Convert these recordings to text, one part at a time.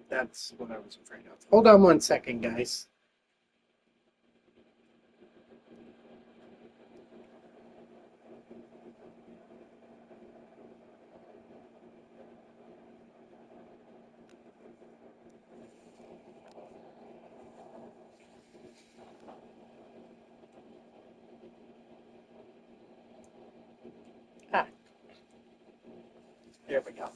That's what I was afraid of. Hold on one second, guys. Ah, there we go.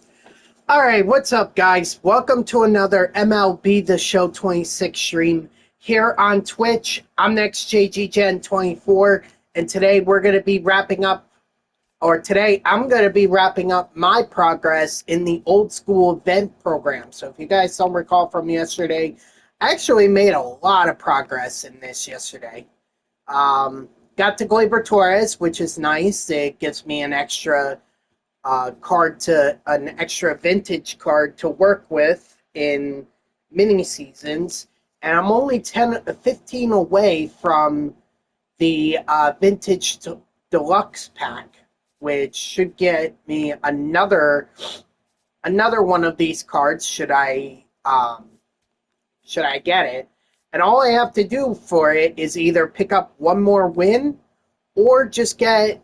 All right, what's up, guys? Welcome to another MLB The Show 26 stream here on Twitch. I'm next JGGen24, and today we're going to be wrapping up, or today I'm going to be wrapping up my progress in the old school event program. So if you guys don't recall from yesterday, I actually made a lot of progress in this yesterday. Got to Gleyber Torres, which is nice. It gives me an extra an extra vintage card to work with in mini seasons, and I'm only 15 away from the vintage deluxe pack, which should get me another one of these cards should I get it. And all I have to do for it is either pick up one more win or just get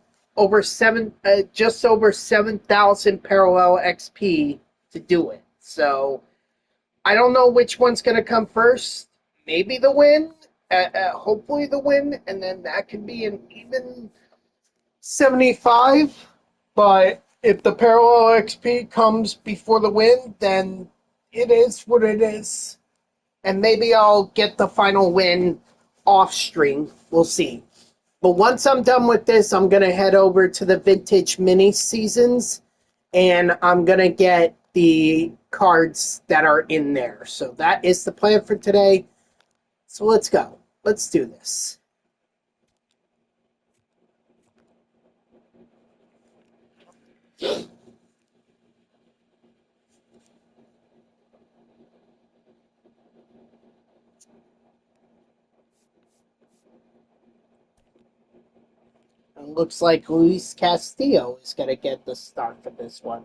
just over 7,000 parallel XP to do it. So I don't know which one's going to come first. Maybe the win, hopefully the win, and then that could be an even 75. But if the parallel XP comes before the win, then it is what it is. And maybe I'll get the final win off stream. We'll see. But once I'm done with this, I'm going to head over to the vintage mini seasons, and I'm going to get the cards that are in there. So that is the plan for today. So let's go. Let's do this. It looks like Luis Castillo is going to get the start for this one.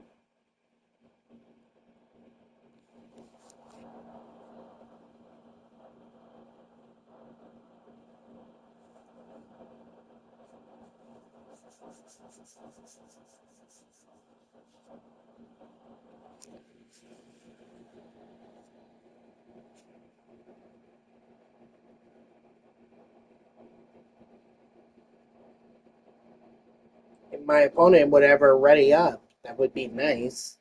If my opponent would ever ready up, that would be nice.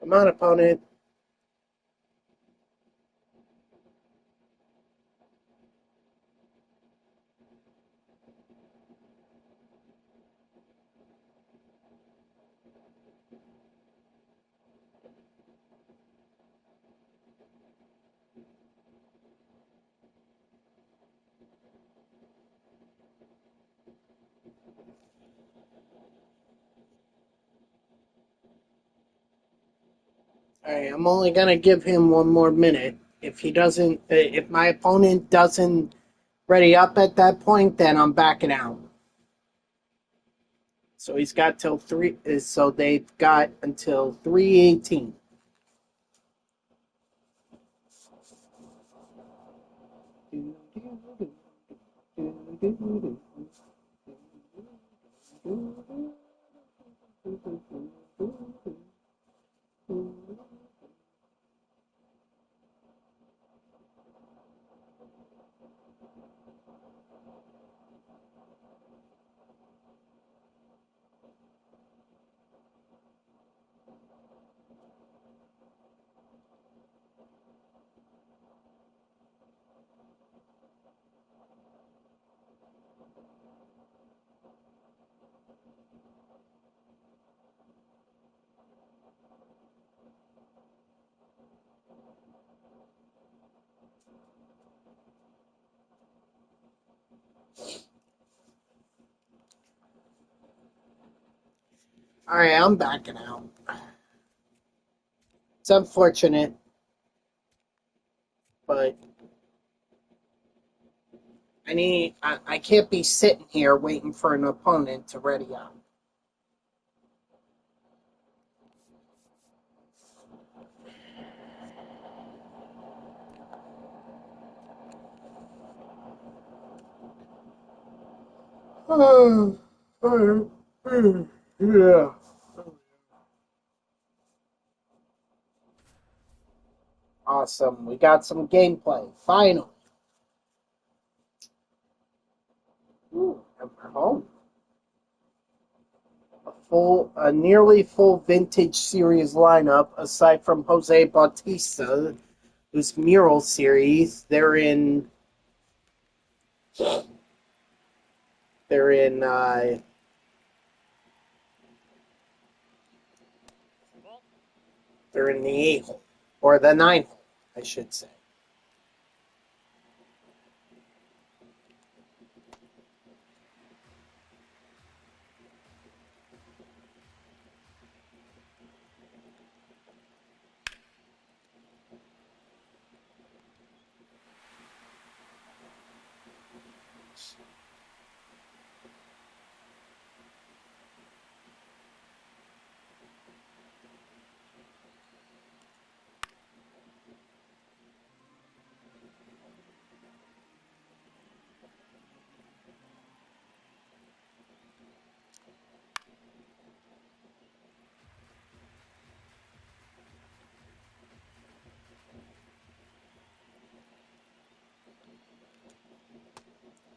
Come on, opponent. Alright, I'm only gonna give him one more minute. If he doesn't, if my opponent doesn't ready up at that point, then I'm backing out. So he's got till three. So they've got until 3:18. All right, I'm backing out. It's unfortunate, but I can't be sitting here waiting for an opponent to ready up. Yeah. Awesome. We got some gameplay. Finally. Ooh, and we're home. A nearly full vintage series lineup, aside from Jose Bautista, whose mural series. They're in they're in the 8 hole or the 9 hole, I should say.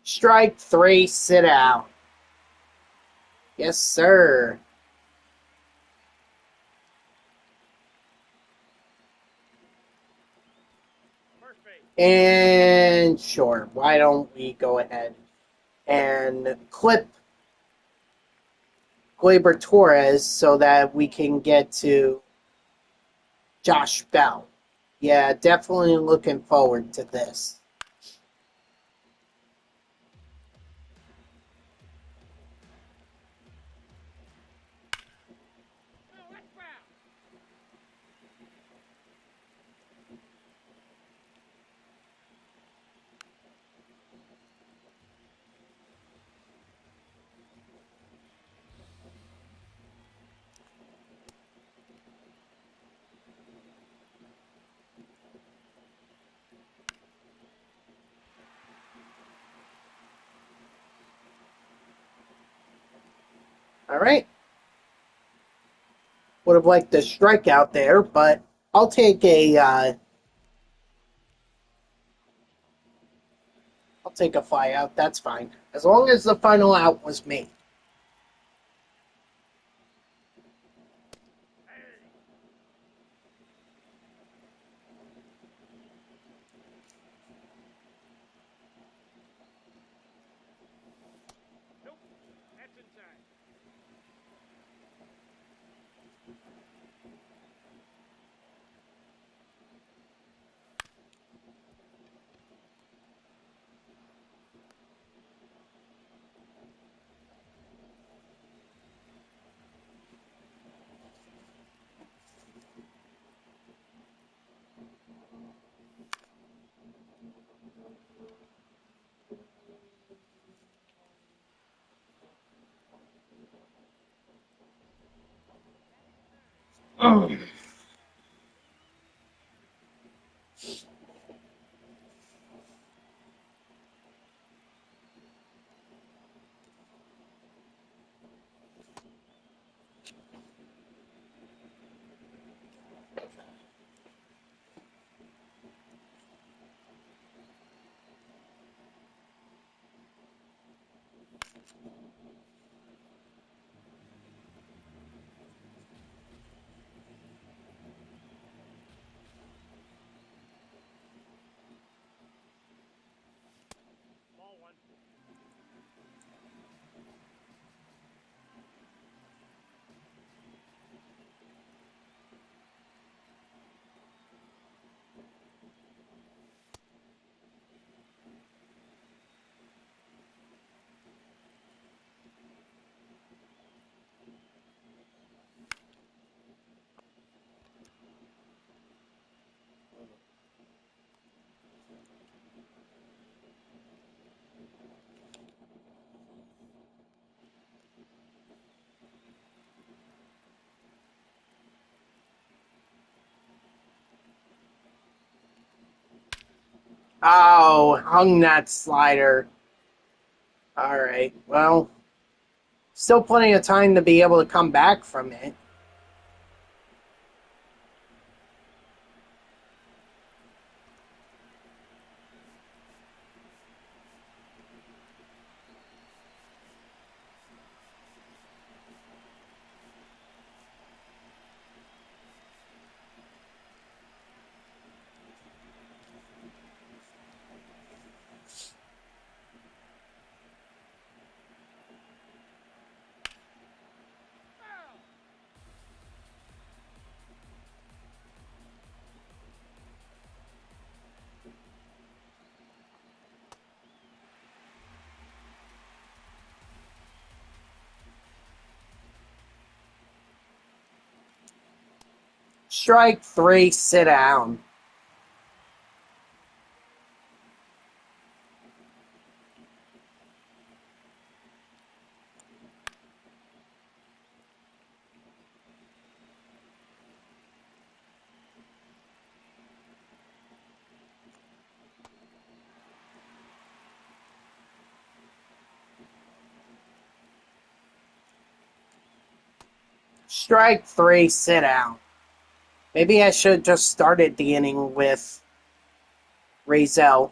Strike 3, sit out. Yes, sir. And sure, why don't we go ahead and clip Gleyber Torres so that we can get to Josh Bell. Yeah, definitely looking forward to this. All right. Would have liked a strikeout there, but I'll take I'll take a fly out. That's fine, as long as the final out was me. Oh, hung that slider. All right. Well, still plenty of time to be able to come back from it. Strike three, sit down. Strike three, sit down. Maybe I should have just started the inning with Razel.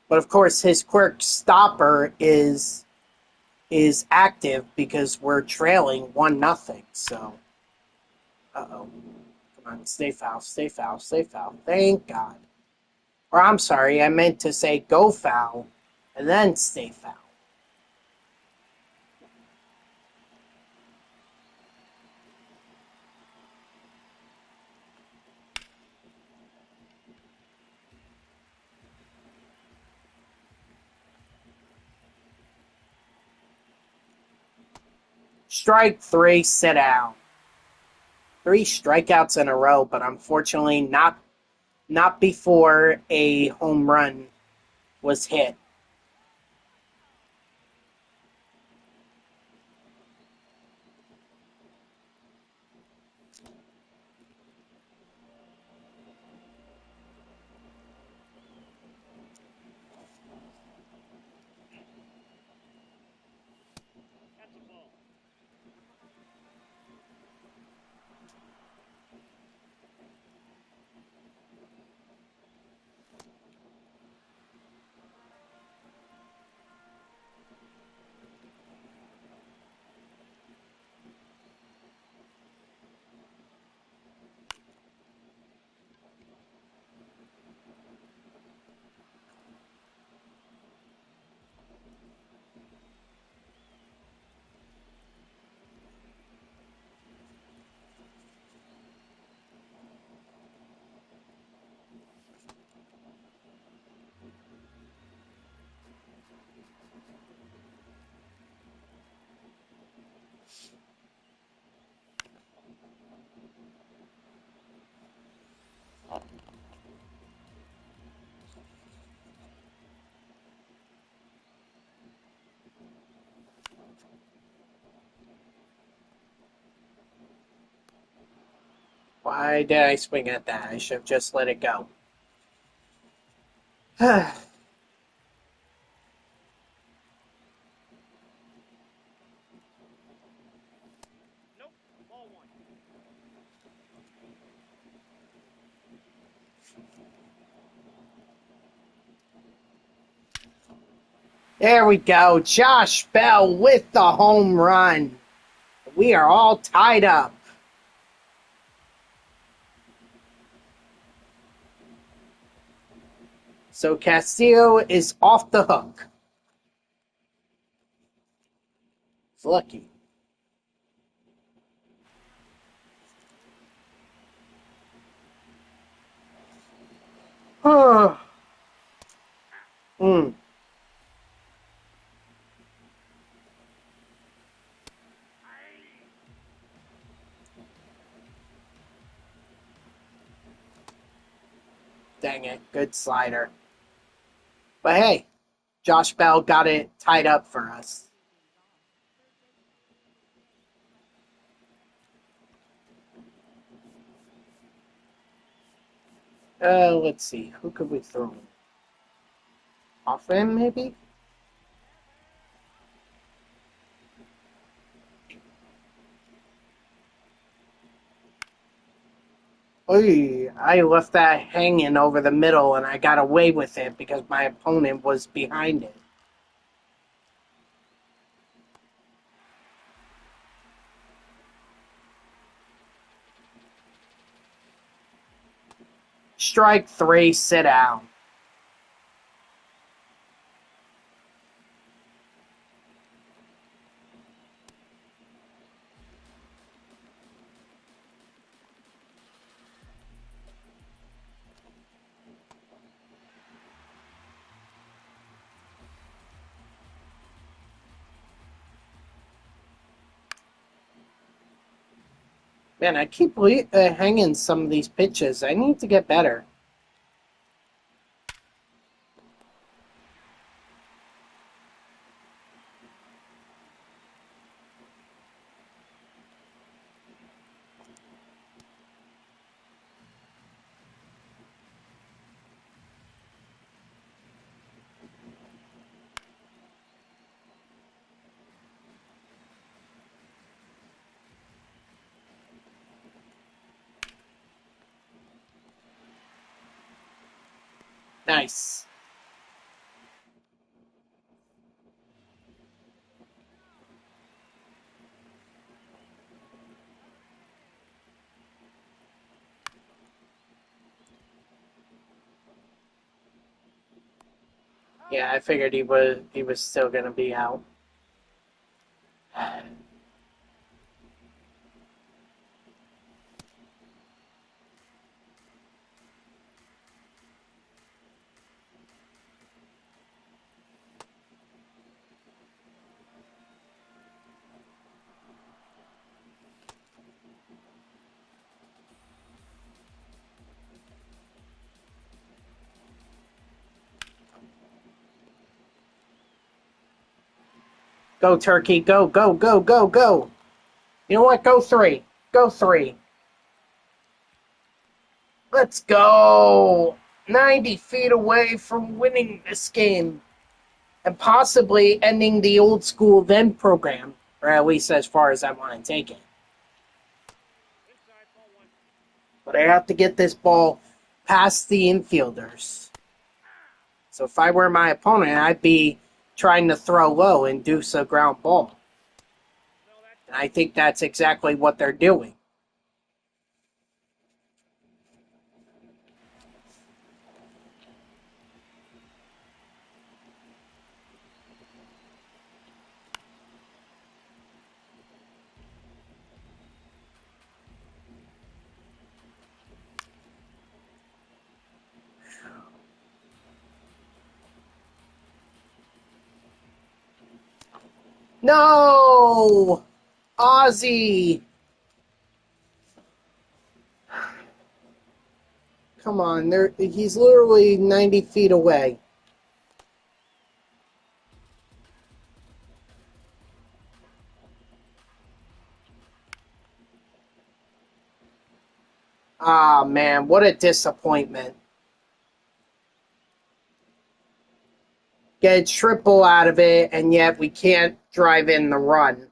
But of course, his quirk stopper is active because we're trailing 1-0. So, uh-oh. Come on, stay foul, stay foul, stay foul. Thank God. Or I'm sorry, I meant to say go foul and then stay foul. Strike three, sit down. 3 strikeouts in a row, but unfortunately not before a home run was hit. Why did I swing at that? I should have just let it go. There we go. Josh Bell with the home run. We are all tied up. So Castillo is off the hook. It's lucky. Hmm. Dang it. Good slider. But hey, Josh Bell got it tied up for us. Let's see. Who could we throw in? Off him, maybe? Oy, I left that hanging over the middle and I got away with it because my opponent was behind it. Strike three, sit down. Man, I keep hanging some of these pitches. I need to get better. Nice. Yeah, I figured he was still gonna be out. Go, Turkey. Go, go, go, go, go. You know what? Go three. Go three. Let's go. 90 feet away from winning this game and possibly ending the old school then program, or at least as far as I want to take it. But I have to get this ball past the infielders. So if I were my opponent, I'd be trying to throw low, induce a ground ball. And I think that's exactly what they're doing. No! Ozzy! Come on, he's literally 90 feet away. Ah, man, what a disappointment. Get a triple out of it, and yet we can't drive in the run.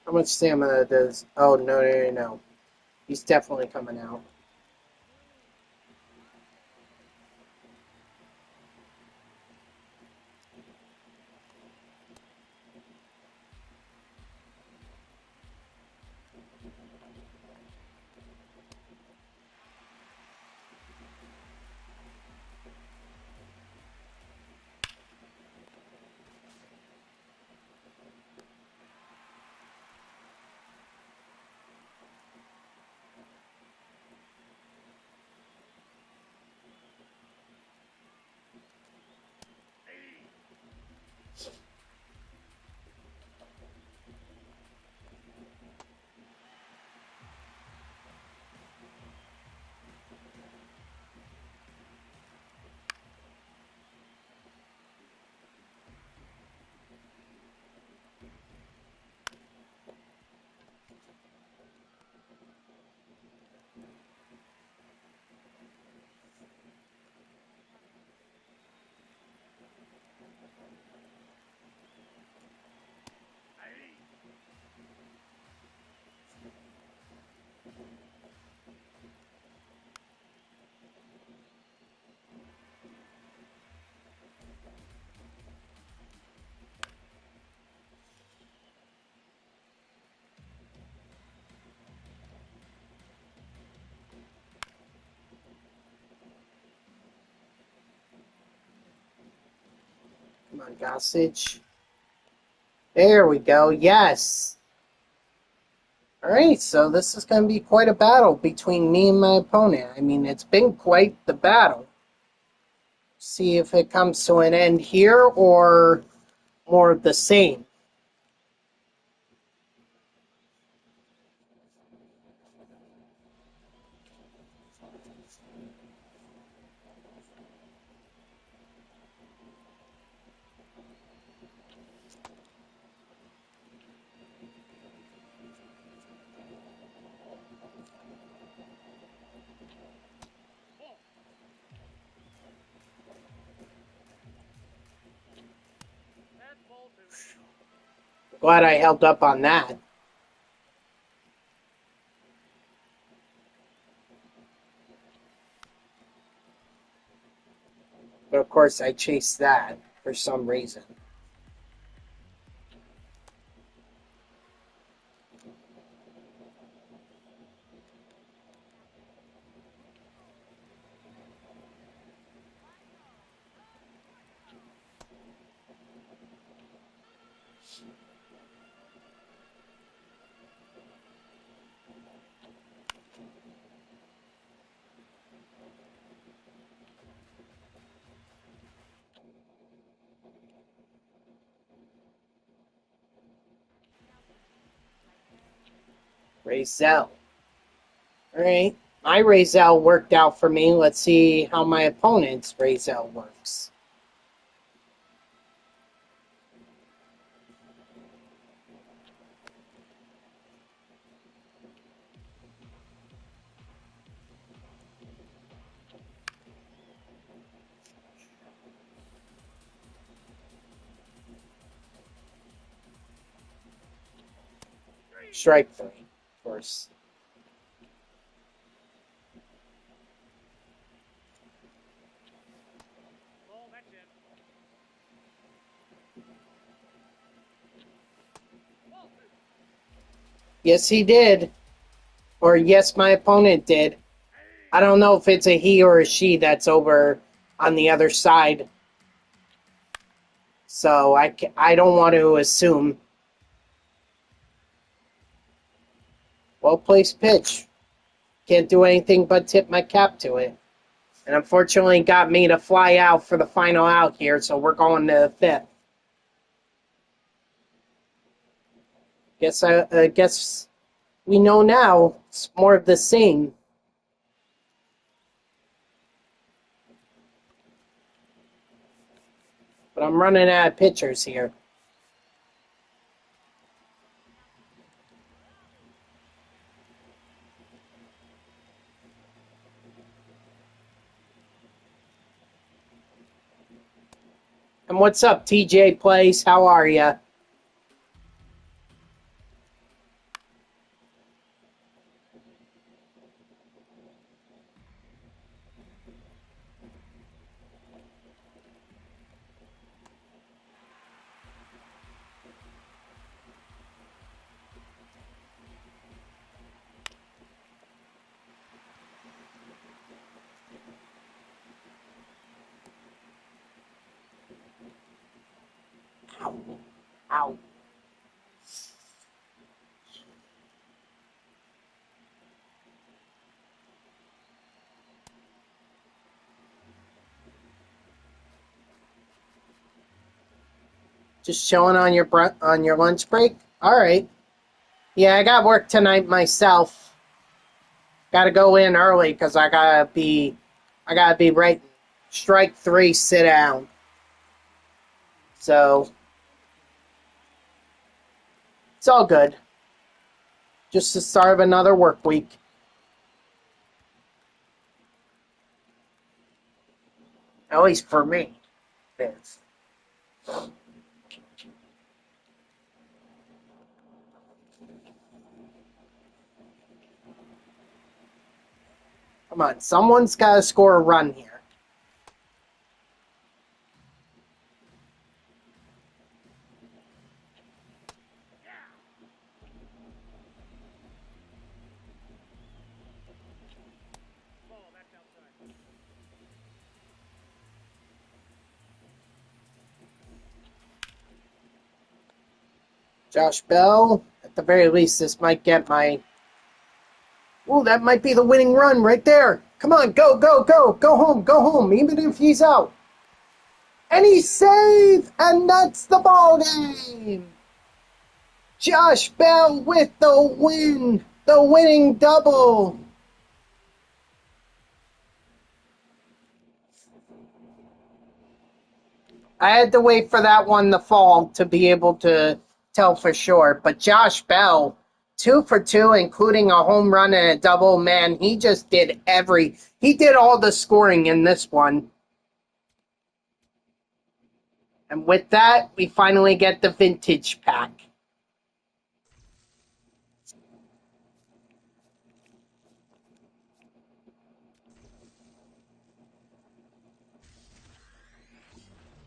How much stamina does... Oh, no, no, no, no. He's definitely coming out. on, Gossage. There we go. Yes. All right, so this is going to be quite a battle between me and my opponent. I mean, it's been quite the battle. See if it comes to an end here or more of the same. Glad I held up on that. But of course, I chased that for some reason. Razel. Alright, my Razel worked out for me. Let's see how my opponent's Razel works. Strike 3, of course. Yes, he did. Or yes, my opponent did. I don't know if it's a he or a she that's over on the other side. So I don't want to assume. Well-placed pitch. Can't do anything but tip my cap to it. And unfortunately got me to fly out for the final out here, so we're going to the fifth. Guess we know now it's more of the same. But I'm running out of pitchers here. And what's up, TJ Plays? How are ya? Ow. Ow. Just chilling on your lunch break? All right. Yeah, I got work tonight myself. Got to go in early because I gotta be right. Strike 3, sit down. So it's all good. Just the start of another work week. At least for me, it is. Come on, someone's got to score a run here. Josh Bell. At the very least, this might get my... Ooh, that might be the winning run right there. Come on, go, go, go. Go home, even if he's out. And he's safe, and that's the ball game. Josh Bell with the win, the winning double. I had to wait for that one to fall to be able to tell for sure. But Josh Bell, 2 for 2, including a home run and a double. Man, he just did he did all the scoring in this one. And with that, we finally get the vintage pack.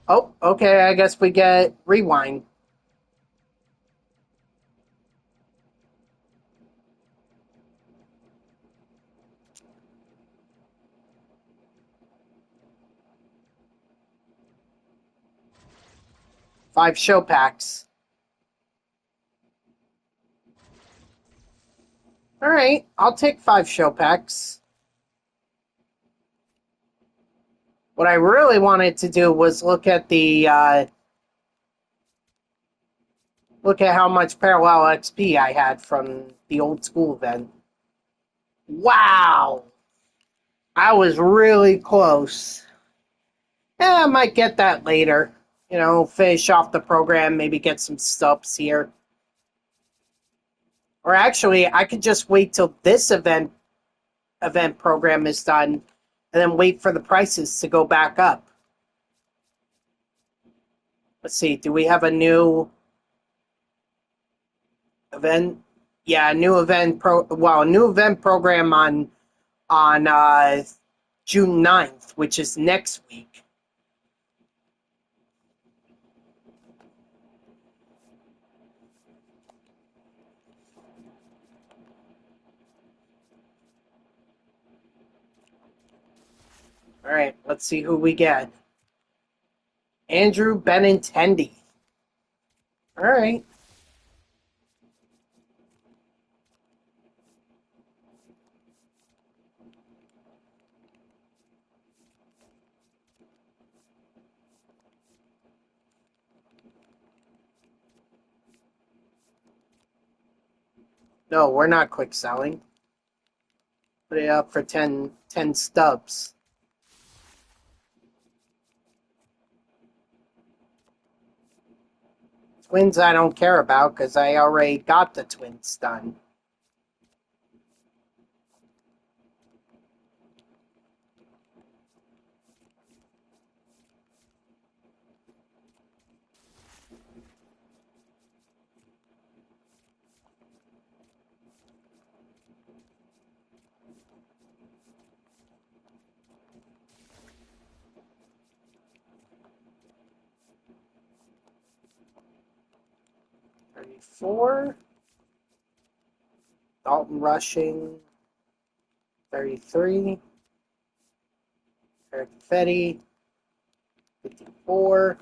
Oh, okay, I guess we get rewind. Five show packs. All right, I'll take 5 show packs. What I really wanted to do was look at look at how much parallel XP I had from the old school event. Wow, I was really close. I might get that later. You know, finish off the program, maybe get some stubs here. Or actually, I could just wait till this event program is done and then wait for the prices to go back up. Let's see, do we have a new event? Yeah, a new event program on June 9th, which is next week. All right, let's see who we get. Andrew Benintendi. All right. No, we're not quick selling. Put it up for 10 stubs. Twins I don't care about because I already got the twins done. Four. Dalton Rushing. 33. Eric Fetty. 54.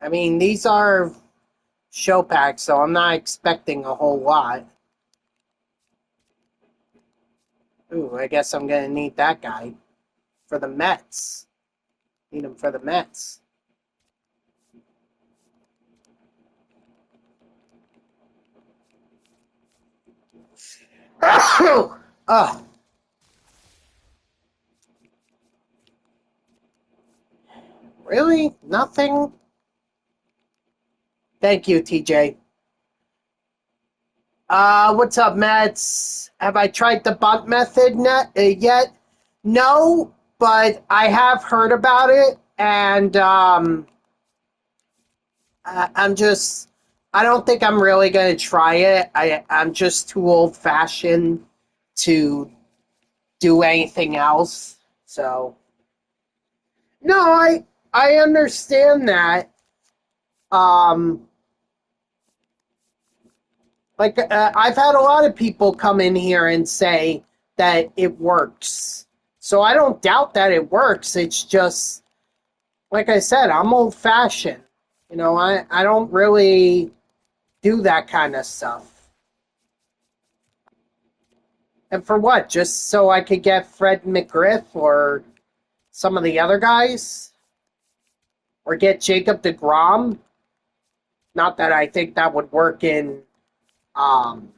I mean, these are show packs, so I'm not expecting a whole lot. Ooh, I guess I'm going to need that guy for the Mets. Need him for the Mets. Oh. Really? Nothing? Thank you, TJ. What's up, Mets? Have I tried the bunt method yet? No, but I have heard about it, and I don't think I'm really going to try it. I'm just too old-fashioned to do anything else. So, no, I understand that. I've had a lot of people come in here and say that it works. So I don't doubt that it works. It's just like I said, I'm old-fashioned. I don't really do that kind of stuff. And for what? Just so I could get Fred McGriff or some of the other guys? Or get Jacob deGrom? Not that I think that would work um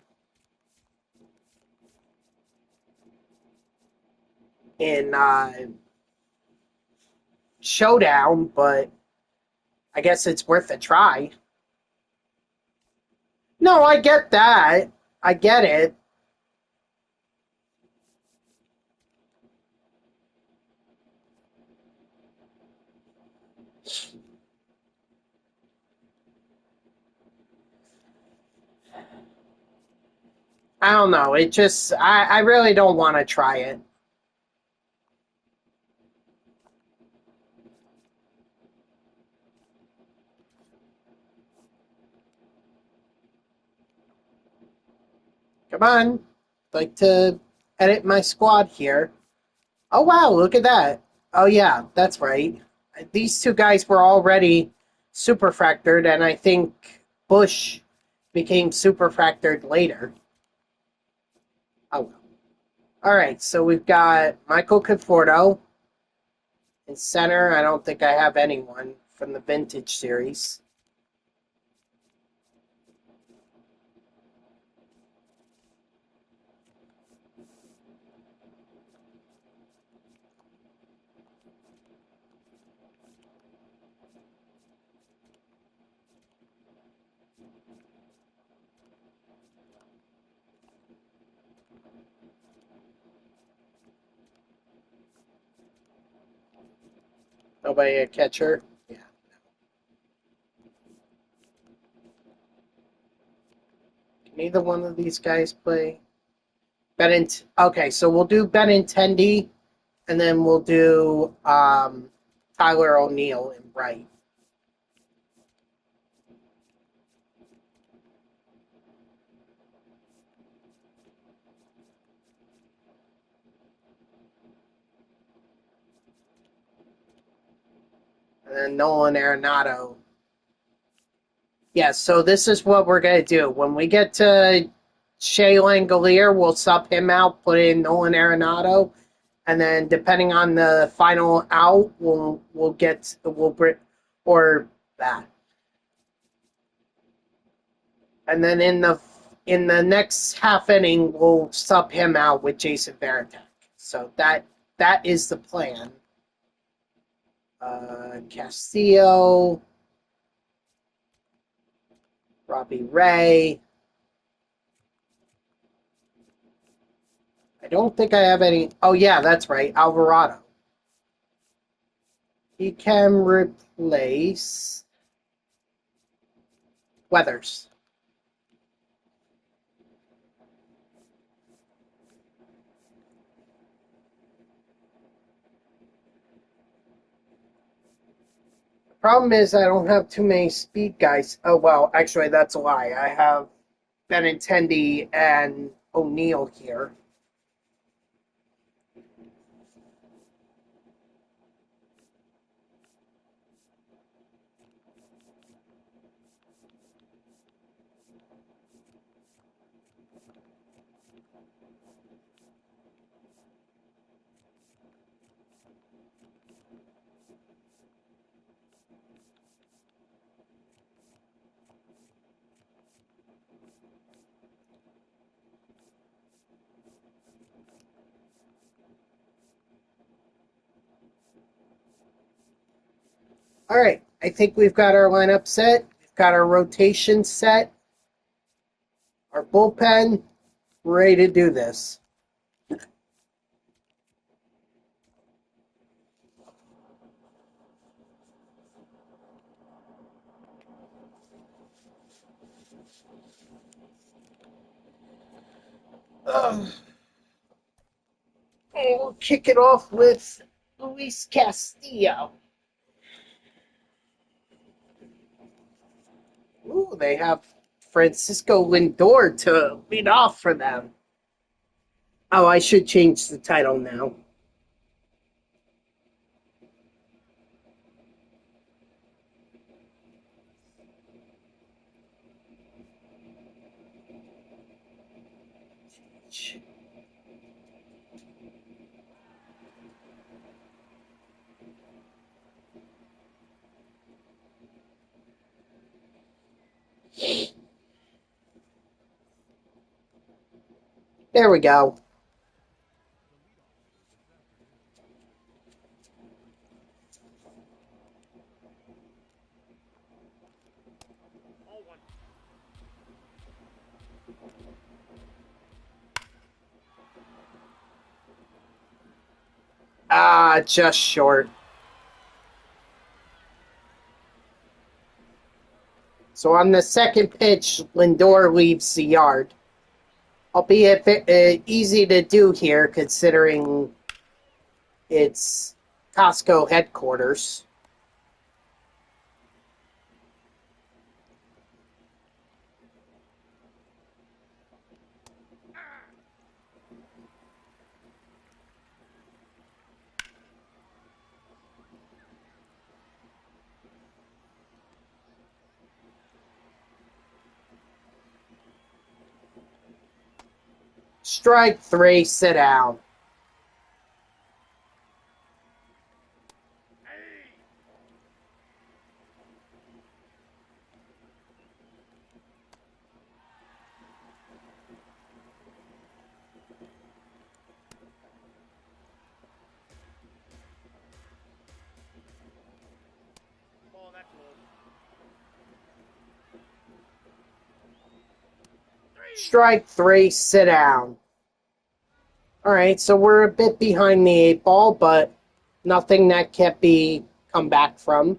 in Showdown, but I guess it's worth a try. No, I get that. I get it. I don't know. I really don't want to try it. Come on. I'd like to edit my squad here. Oh, wow. Look at that. Oh, yeah. That's right. These two guys were already super fractured, and I think Bush became super fractured later. Oh, well. All right. So we've got Michael Conforto in center. I don't think I have anyone from the vintage series. Nobody a catcher. Yeah. Can either one of these guys play? Okay, so we'll do Benintendi, and then we'll do Tyler O'Neill in right. And then Nolan Arenado. Yeah, so this is what we're going to do. When we get to Shea Langolier, we'll sub him out, put in Nolan Arenado, and then depending on the final out, we'll bring or that. And then in the next half inning, we'll sub him out with Jason Varitek. So that is the plan. Castillo, Robbie Ray. I don't think I have any. Oh yeah, that's right, Alvarado. He can replace Weathers. The problem is I don't have too many speed guys. Oh well, actually that's a lie. I have Benintendi and O'Neill here. All right, I think we've got our lineup set. We've got our rotation set, our bullpen. We're ready to do this. We'll kick it off with Luis Castillo. Ooh, they have Francisco Lindor to lead off for them. Oh, I should change the title now. There we go. Ah, just short. So on the second pitch, Lindor leaves the yard. Albeit easy to do here, considering it's Costco headquarters. Strike three, sit down. Strike three, sit down. All right, so we're a bit behind the eight ball, but nothing that can't be come back from.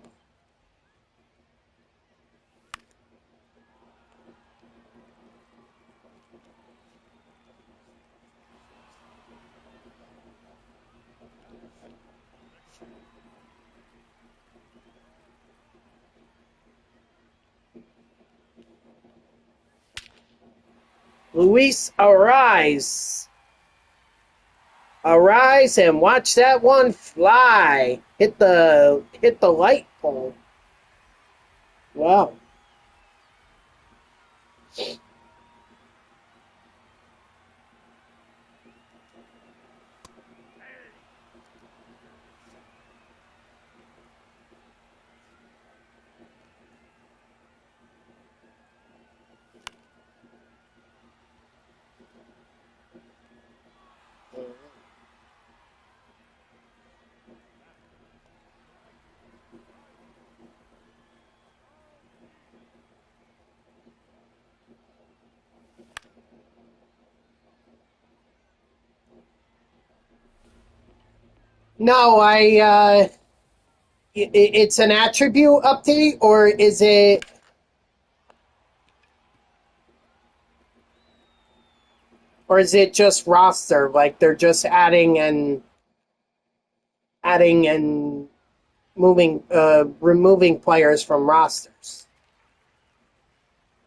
Luis, arise. Arise and watch that one fly. Hit the light pole. Wow. No, it's an attribute update, or is it just roster? Like they're just adding and moving, removing players from rosters.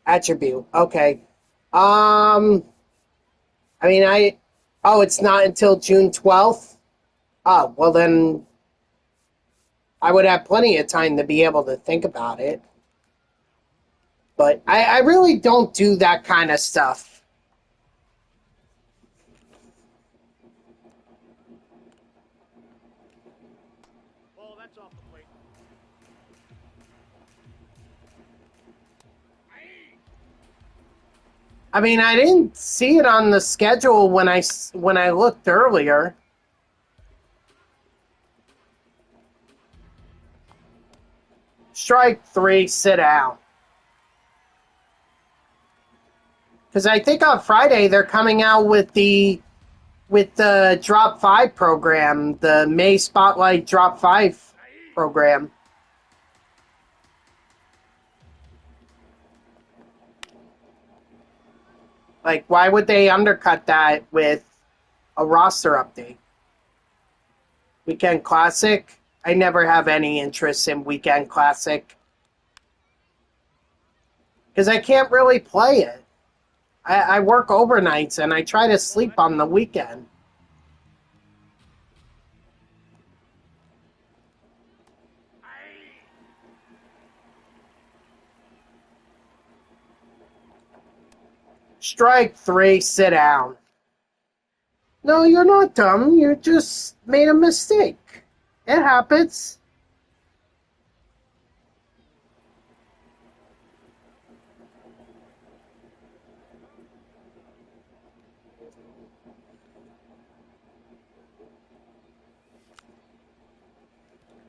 Attribute. Okay. I mean, oh, it's not until June 12th. Oh, well then, I would have plenty of time to be able to think about it. But I really don't do that kind of stuff. I mean, I didn't see it on the schedule when I looked earlier. Strike three, sit down. Because I think on Friday they're coming out with the Drop 5 program, the May Spotlight Drop 5 program. Like, why would they undercut that with a roster update? Weekend Classic? I never have any interest in Weekend Classic. Because I can't really play it. I work overnights and I try to sleep on the weekend. Strike three, sit down. No, you're not dumb. You just made a mistake. It happens.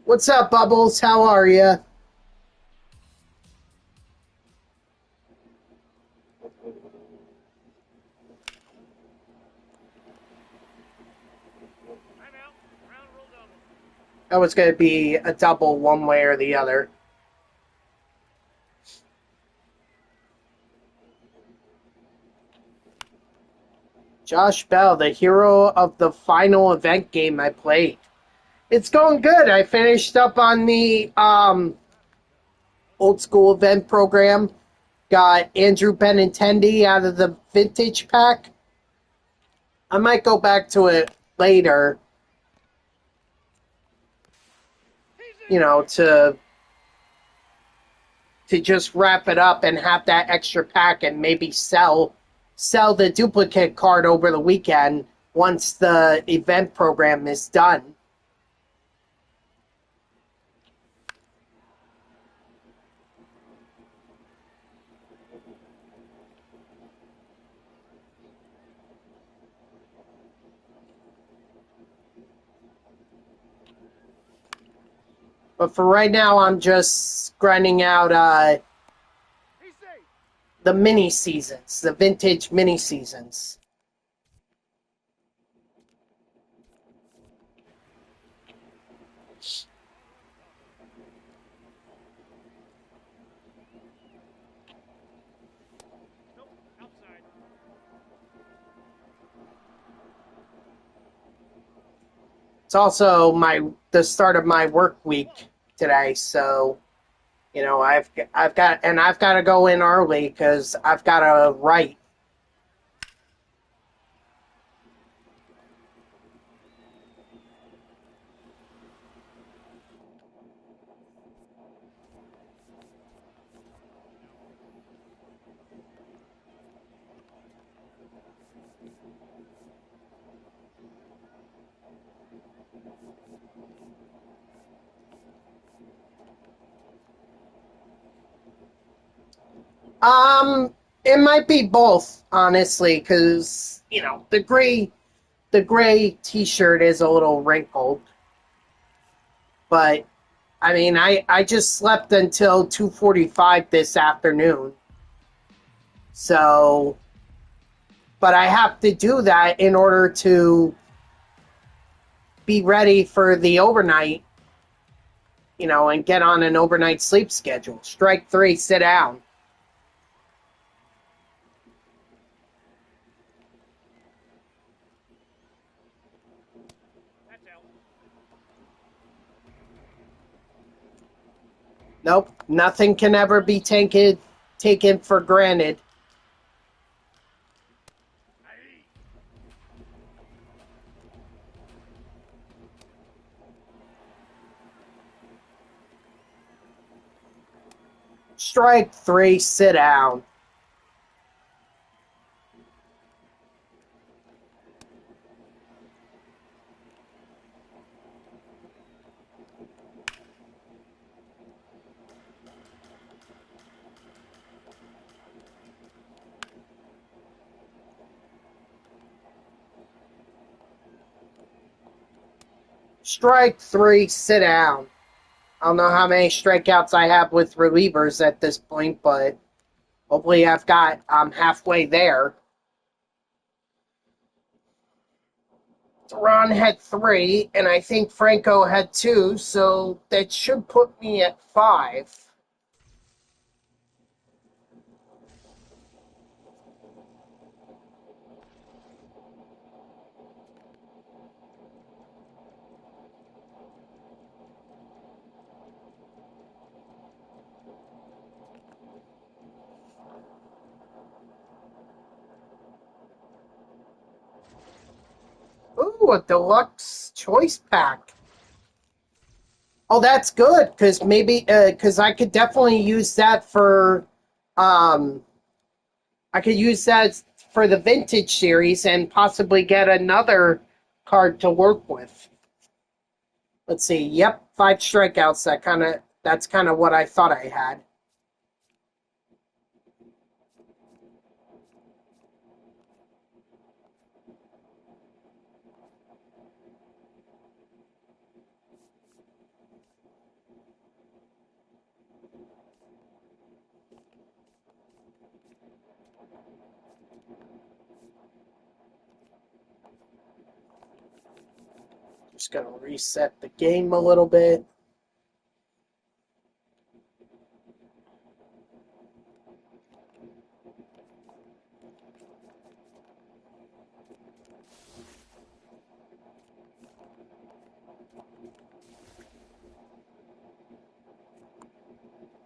What's up, Bubbles? How are you? That was going to be a double one way or the other. Josh Bell, the hero of the final event game I played. It's going good. I finished up on the old school event program. Got Andrew Benintendi out of the vintage pack. I might go back to it later, to just wrap it up and have that extra pack and maybe sell the duplicate card over the weekend once the event program is done. But for right now, I'm just grinding out the mini seasons, the vintage mini seasons. It's also the start of my work week today, so I've got to go in early because I've got to write. It might be both, honestly, because the gray T-shirt is a little wrinkled, but I mean, I just slept until 2:45 this afternoon, so but I have to do that in order to be ready for the overnight, and get on an overnight sleep schedule. Strike three, sit down. Nope, nothing can ever be taken for granted. Strike three, sit down. Strike three, sit down. I don't know how many strikeouts I have with relievers at this point, but hopefully I'm halfway there. Ron had three, and I think Franco had two, so that should put me at five. Ooh, a deluxe choice pack. Oh, that's good because I could definitely use that um I could use that for the vintage series and possibly get another card to work with. Let's see. Yep, five strikeouts. That's kind of what I thought I had. Just going to reset the game a little bit.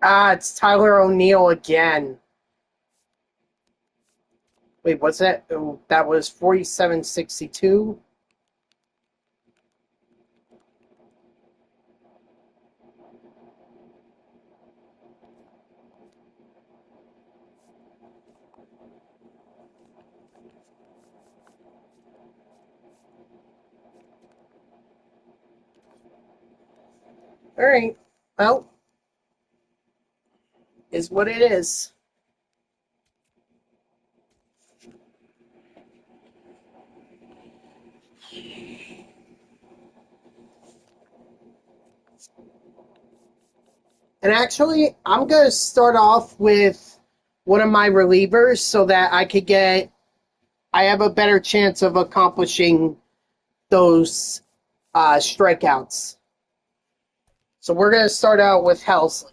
Ah, it's Tyler O'Neill again. Wait, what's that? Oh, that was 47-62. All right. Well, is what it is. And actually, I'm going to start off with one of my relievers so that I have a better chance of accomplishing those strikeouts. So we're going to start out with Helsley.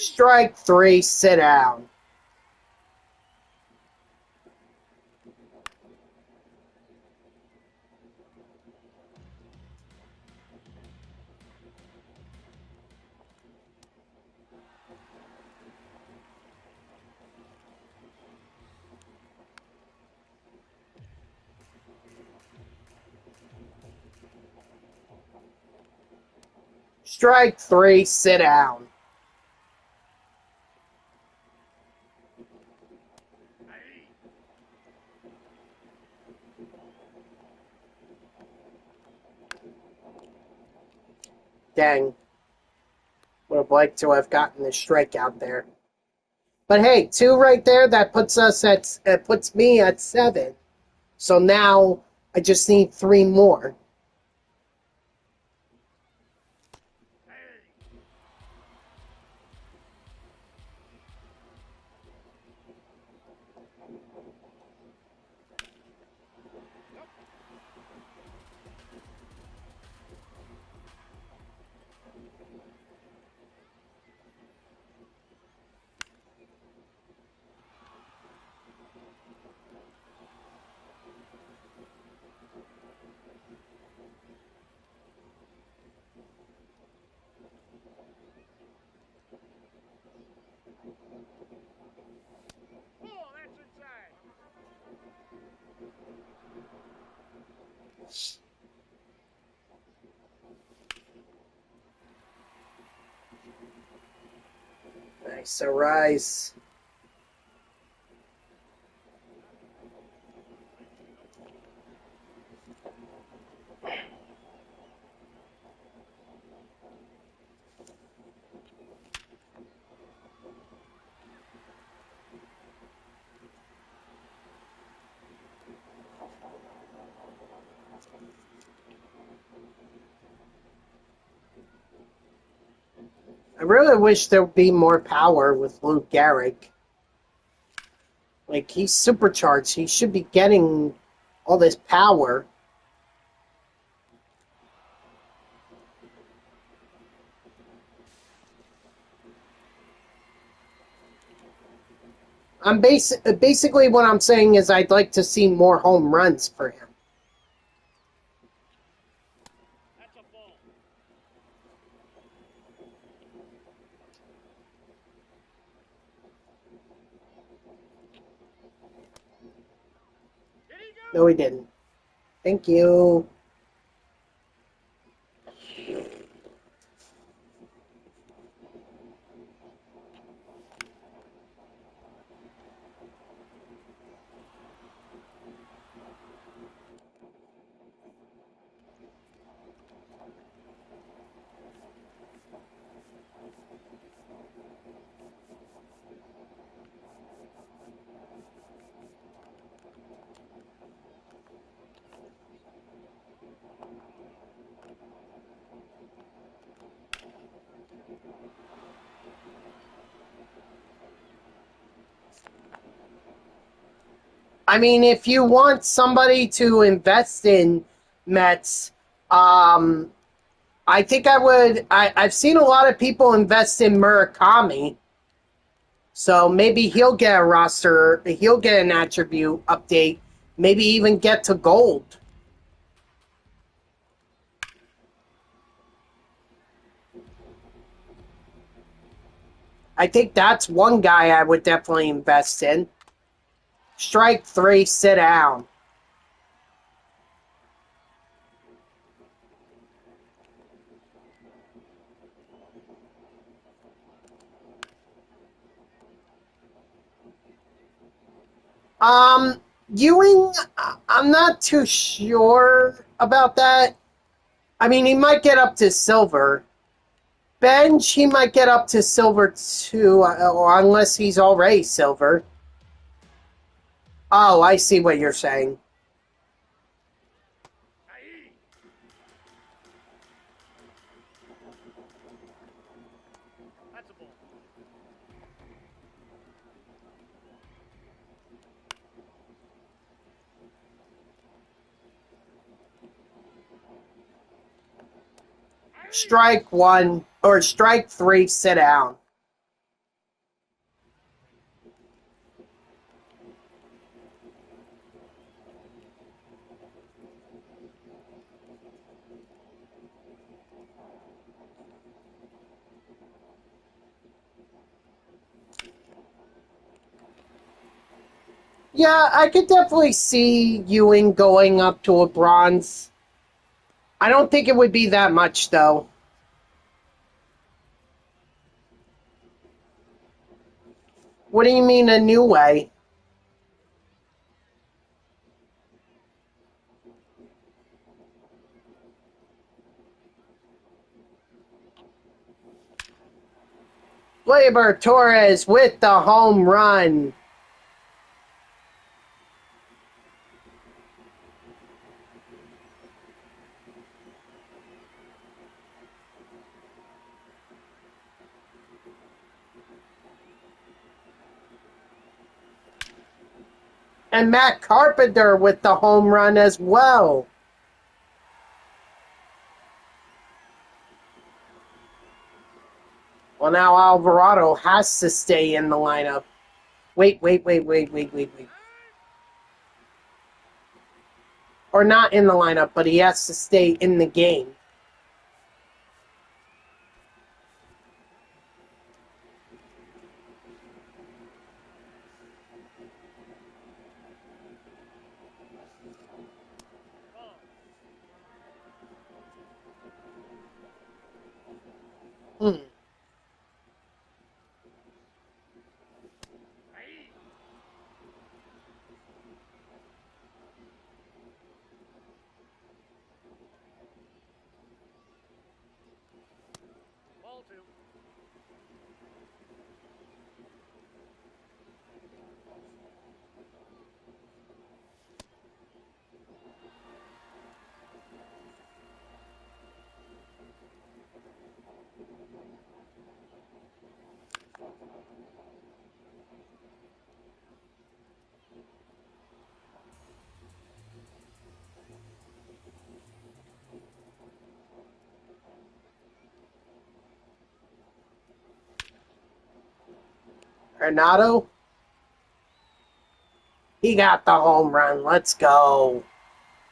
Strike three, sit down. Strike three, sit down. Dang. Would have liked to have gotten the strikeout there. But hey, two right there, that puts me at 7. So now I just need 3 more. Nice, Arise. I really wish there would be more power with Luke Garrick. Like, he's supercharged. He should be getting all this power. Basically what I'm saying is I'd like to see more home runs for him. No, he didn't. Thank you. I mean, if you want somebody to invest in Mets, um, I think I would. I've seen a lot of people invest in Murakami, so maybe he'll get a roster, he'll get an attribute update, maybe even get to gold. I think that's one guy I would definitely invest in. Strike three, sit down. Um, Ewing, I'm not too sure about that. I mean, he might get up to silver. Bench, he might get up to silver too, or unless he's already silver. Oh, I see what you're saying. Strike one, or strike three, sit down. Yeah, I could definitely see Ewing going up to a bronze. I don't think it would be that much, though. What do you mean a new way? Gleyber Torres with the home run. And Matt Carpenter with the home run as well. Well, now Alvarado has to stay in the lineup. Wait. Or not in the lineup, but he has to stay in the game. Hmm. Renato, he got the home run. Let's go.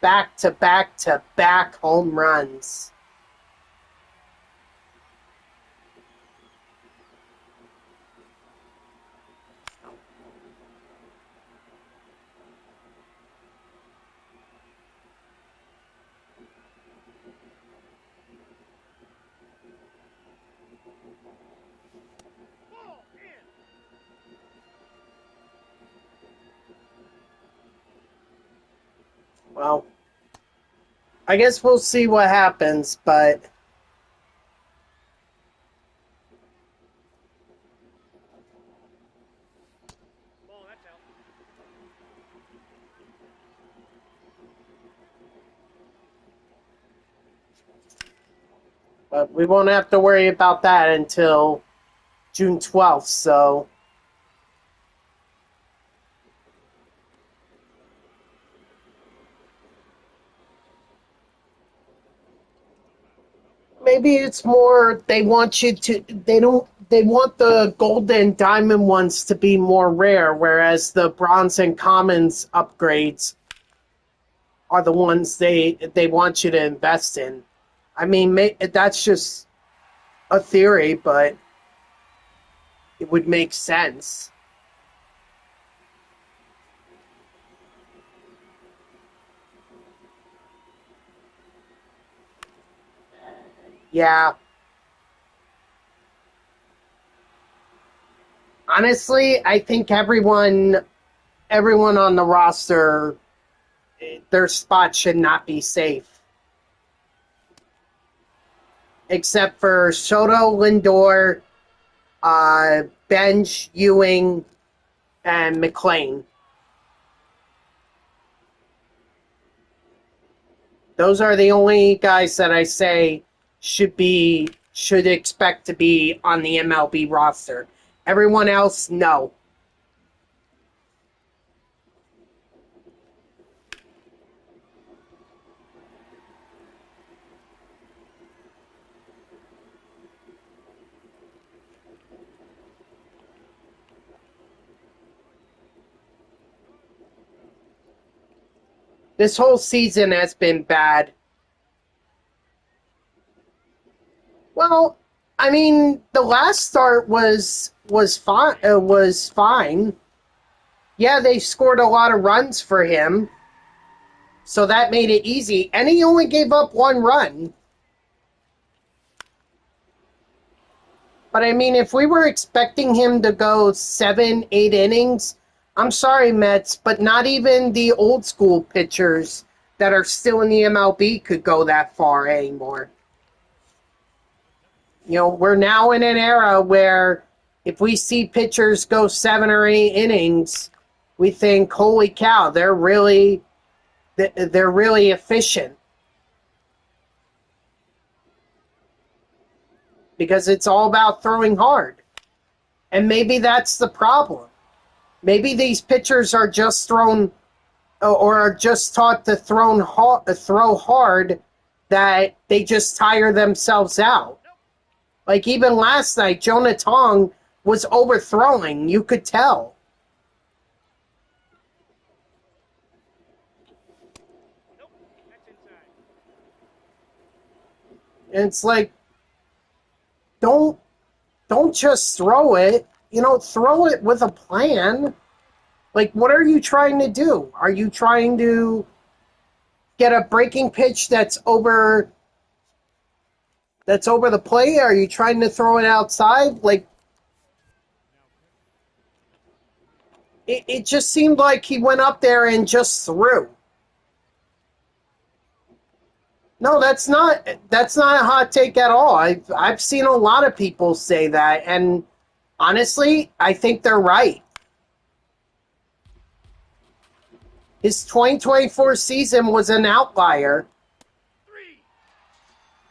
Back to back to back home runs. Well, I guess we'll see what happens, but we won't have to worry about that until June 12th, so maybe it's more they want you to they want the gold and diamond ones to be more rare, whereas the bronze and commons upgrades are the ones they want you to invest in. I mean, that's just a theory, but it would make sense. Yeah. Honestly, I think everyone on the roster, their spot should not be safe. Except for Soto, Lindor, Bench, Ewing, and McLean. Those are the only guys that I say should expect to be on the MLB roster. Everyone else, no. This whole season has been bad. Well, I mean, the last start was fine. Was fine. Yeah, they scored a lot of runs for him, so that made it easy. And he only gave up one run. But I mean, if we were expecting him to go 7, 8 innings, I'm sorry, Mets, but not even the old school pitchers that are still in the MLB could go that far anymore. You know, we're now in an era where if we see pitchers go 7 or 8 innings, we think, holy cow, they're really efficient. Because it's all about throwing hard. And maybe that's the problem. Maybe these pitchers are just thrown or are just taught to throw hard that they just tire themselves out. Like even last night, Jonah Tong was overthrowing. You could tell. And it's like, don't just throw it. You know, throw it with a plan. Like, what are you trying to do? Are you trying to get a breaking pitch that's over the plate? Are you trying to throw it outside? Like, it just seemed like he went up there and just threw. No, that's not a hot take at all. I've seen a lot of people say that, and honestly, I think they're right. His 2024 season was an outlier.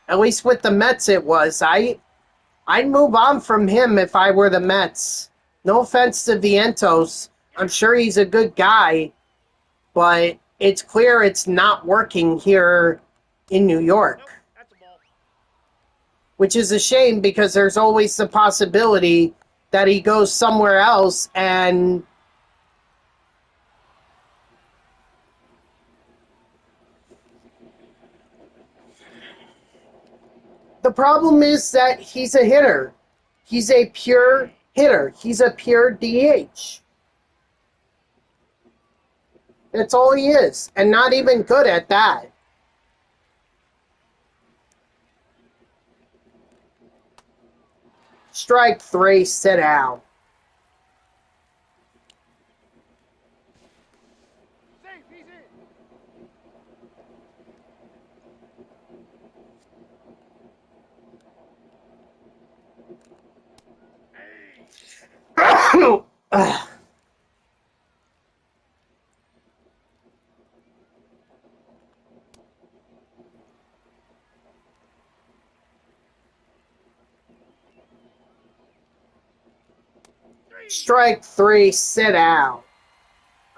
At least with the Mets it was. I'd move on from him if I were the Mets. No offense to Vientos. I'm sure he's a good guy, but it's clear it's not working here in New York. Which is a shame because there's always the possibility that he goes somewhere else and the problem is that he's a hitter. He's a pure hitter. He's a pure DH. That's all he is, and not even good at that. Strike 3, sit down. Strike 3, sit down.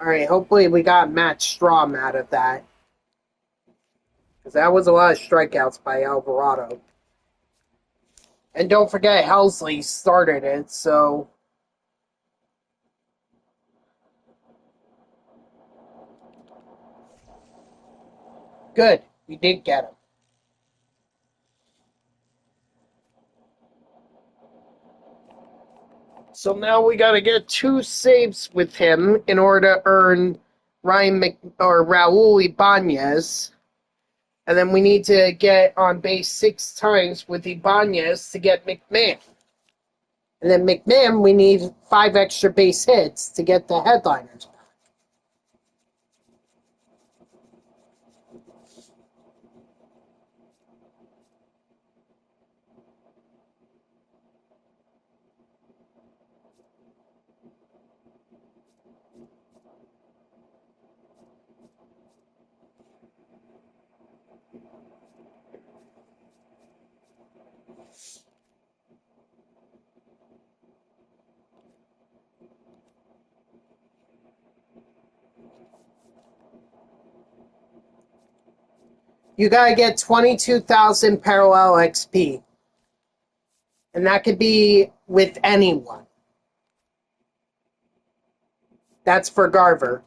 Alright, hopefully we got Matt Strom out of that. Because that was a lot of strikeouts by Alvarado. And don't forget, Helsley started it, so... Good. We did get him. So now we got to get 2 saves with him in order to earn Raul Ibanez. And then we need to get on base 6 times with Ibanez to get McMahon. And then McMahon, we need 5 extra base hits to get the headliners back. You gotta get 22,000 parallel XP. And that could be with anyone. That's for Garver.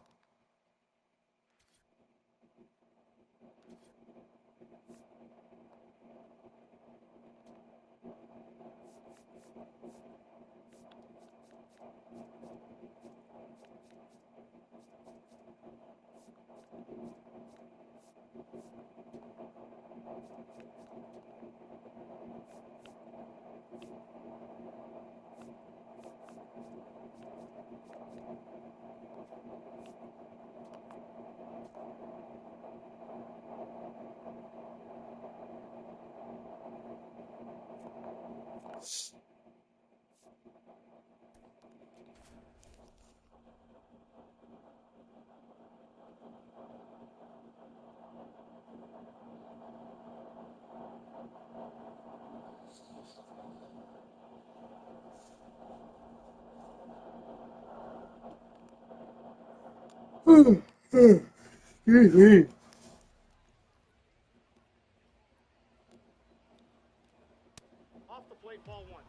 Off the plate, ball 1.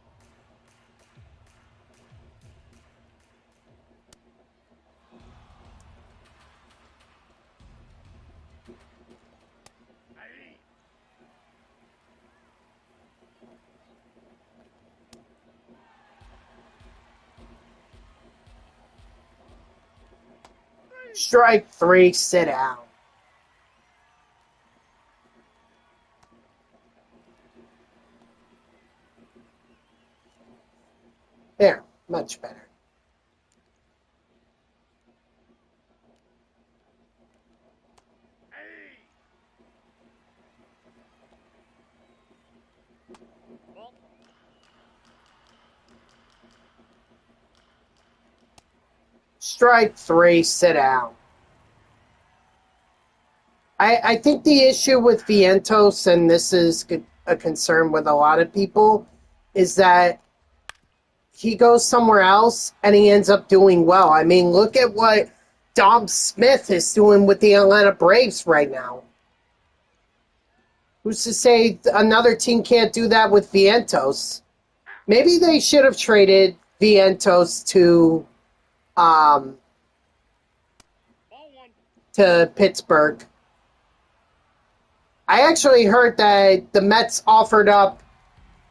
Strike 3, sit down. There, much better. Ball. Strike 3, sit down. I think the issue with Vientos, and this is a concern with a lot of people, is that he goes somewhere else and he ends up doing well. I mean, look at what Dom Smith is doing with the Atlanta Braves right now. Who's to say another team can't do that with Vientos? Maybe they should have traded Vientos Ball 1. to Pittsburgh. I actually heard that the Mets offered up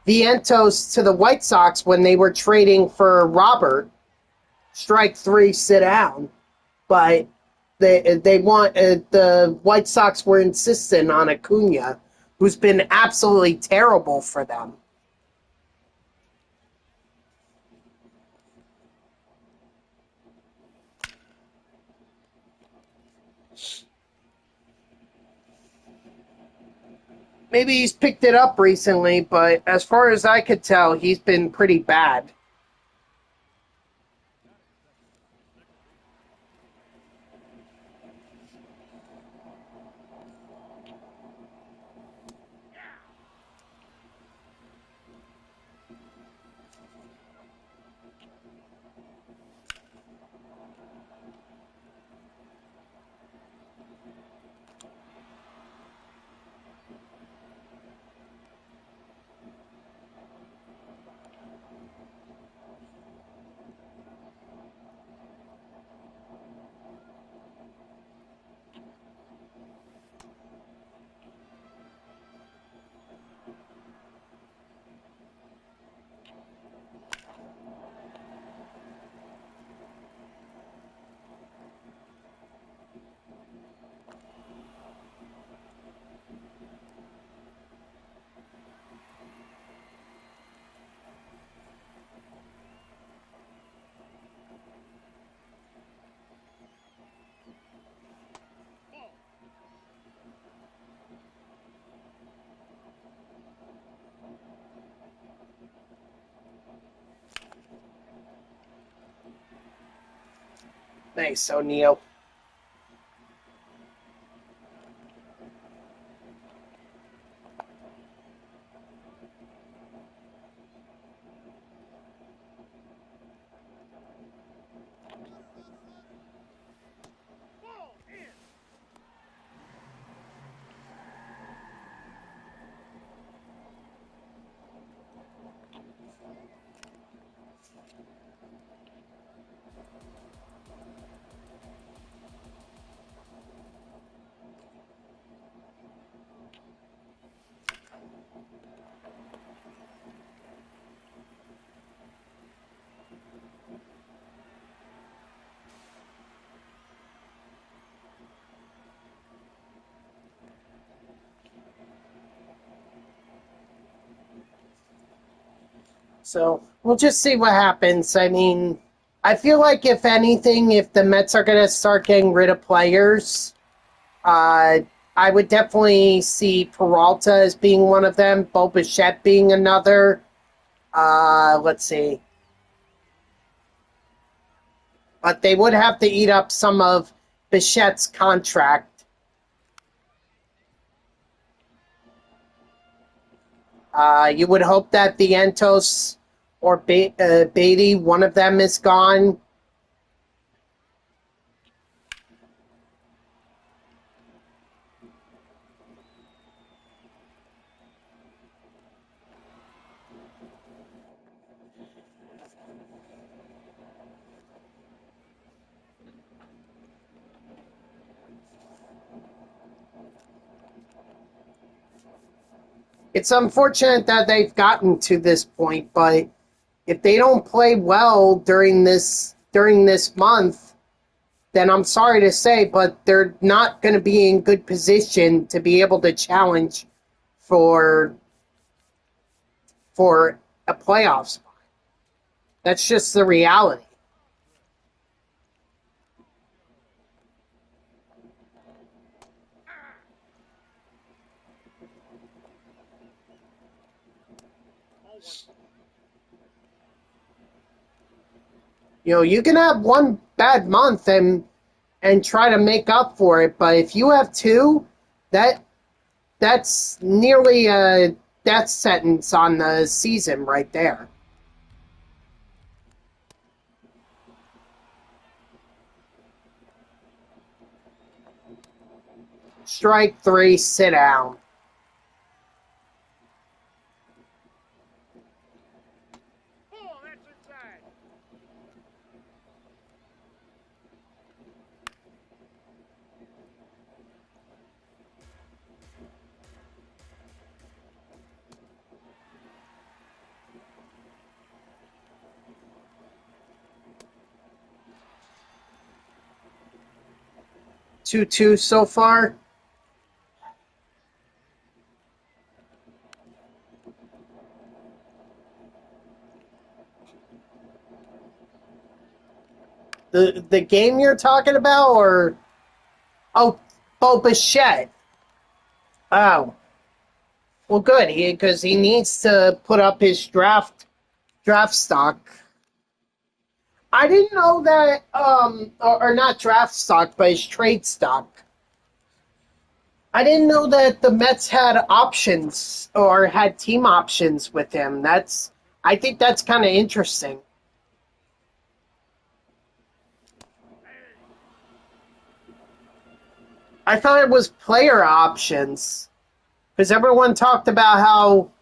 Vientos to the White Sox when they were trading for Robert. Strike 3, sit down. But they want the White Sox were insistent on Acuna, who's been absolutely terrible for them. Maybe he's picked it up recently, but as far as I could tell, he's been pretty bad. Nice, O'Neal. Ball in. So we'll just see what happens. I mean, I feel like if anything, if the Mets are going to start getting rid of players, uh, I would definitely see Peralta as being one of them, Bo Bichette being another. Let's see. But they would have to eat up some of Bichette's contract. You would hope that Vientos or Beatty, one of them is gone. It's unfortunate that they've gotten to this point, but if they don't play well during this month, then I'm sorry to say, but they're not going to be in good position to be able to challenge for for a playoff spot. That's just the reality. Ball one. You know, you can have one bad month and try to make up for it, but if you have two, that that's nearly a death sentence on the season right there. Strike three, sit down. Ball, that's inside. 2-2 so far. The game you're talking about, or oh, Bo Bichette. Oh, well, good. Because he needs to put up his draft stock. I didn't know that. Or not draft stock, but his trade stock. I didn't know that the Mets had options or had team options with him. I think that's kind of interesting. I thought it was player options because everyone talked about how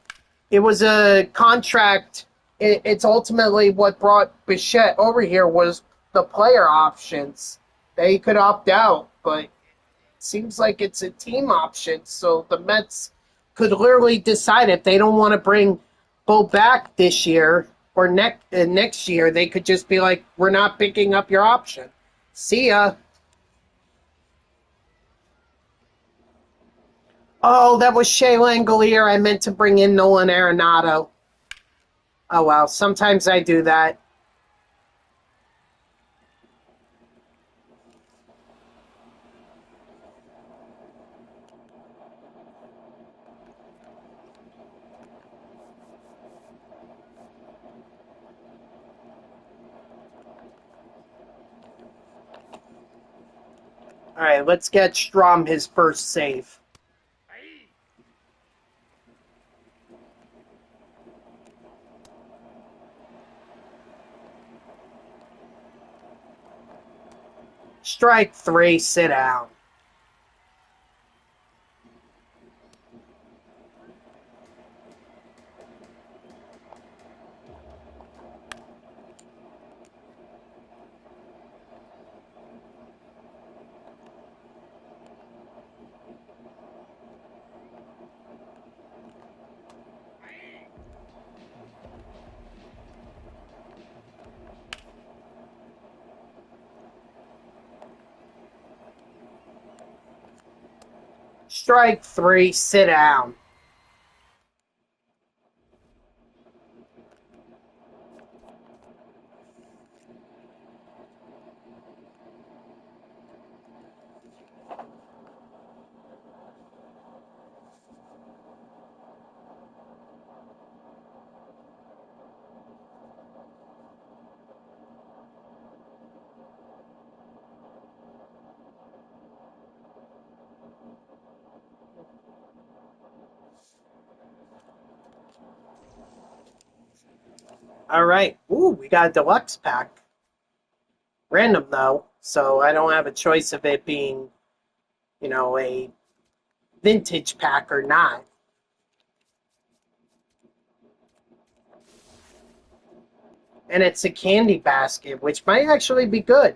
it was a contract. It's ultimately what brought Bichette over here was the player options. They could opt out, but it seems like it's a team option. So the Mets could literally decide if they don't want to bring Bo back this year or next year. They could just be like, "We're not picking up your option. See ya." Oh, that was Shea Langolier. I meant to bring in Nolan Arenado. Oh well, sometimes I do that. All right, let's get Strom his first save. Aye. Strike 3, sit down. Strike 3, sit down. All right. Ooh, we got a deluxe pack. Random though, so I don't have a choice of it being, a vintage pack or not. And it's a candy basket, which might actually be good.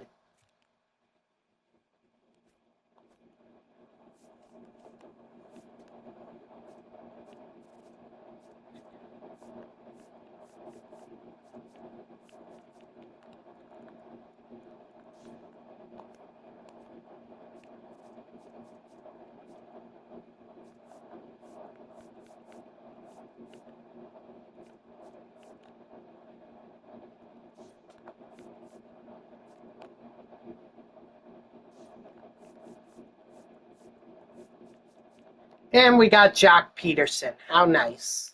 And we got Jock Peterson. How nice.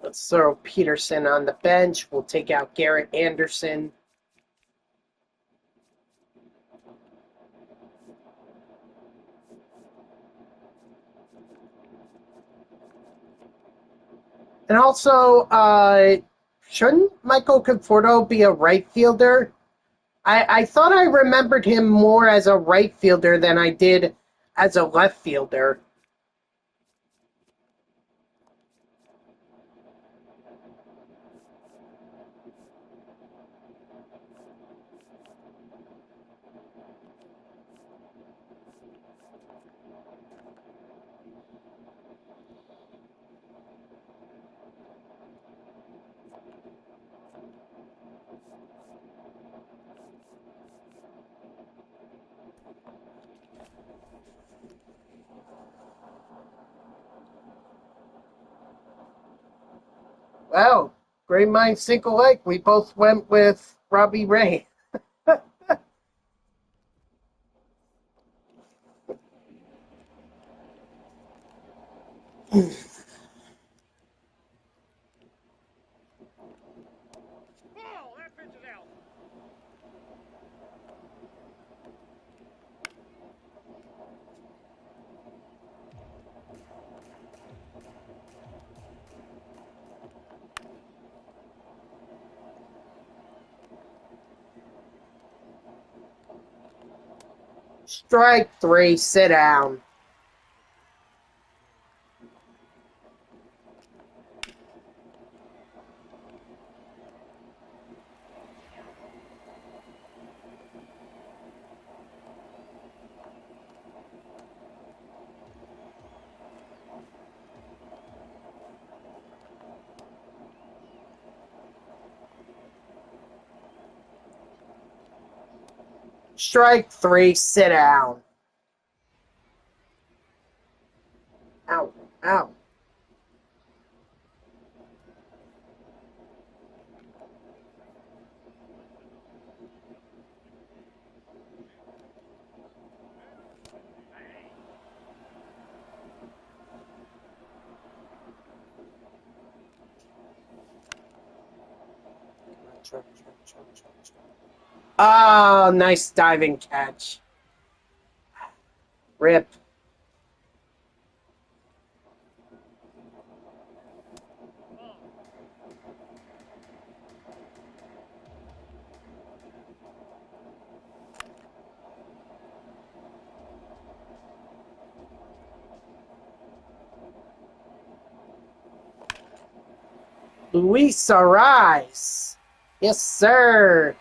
Let's throw Peterson on the bench. We'll take out Garrett Anderson. And also, shouldn't Michael Conforto be a right fielder? I thought I remembered him more as a right fielder than I did as a left fielder. Well, great minds think alike. We both went with Robbie Ray. Ball. That pitch is out. Strike 3, sit down. Strike three, sit down. Ow, ow. Oh, nice diving catch. Rip. Luis Ariz. Yes, sir.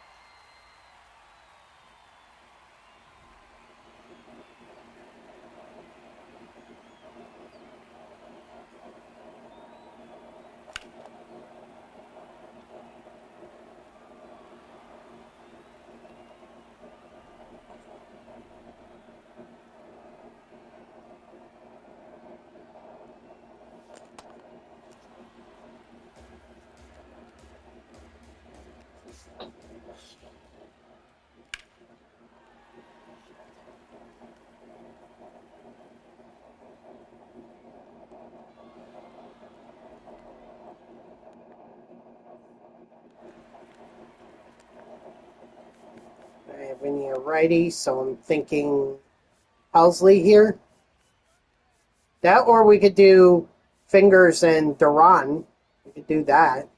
I have any righty, so I'm thinking Helsley here. That, or we could do Fingers and Duran. We could do that.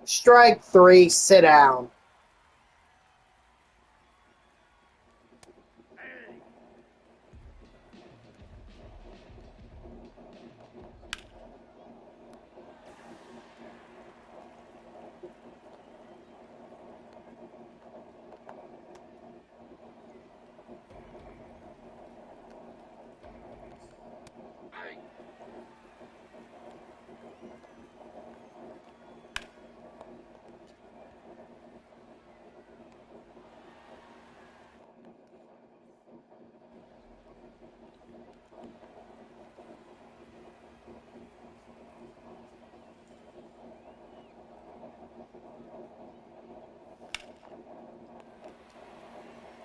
Strike three, sit down.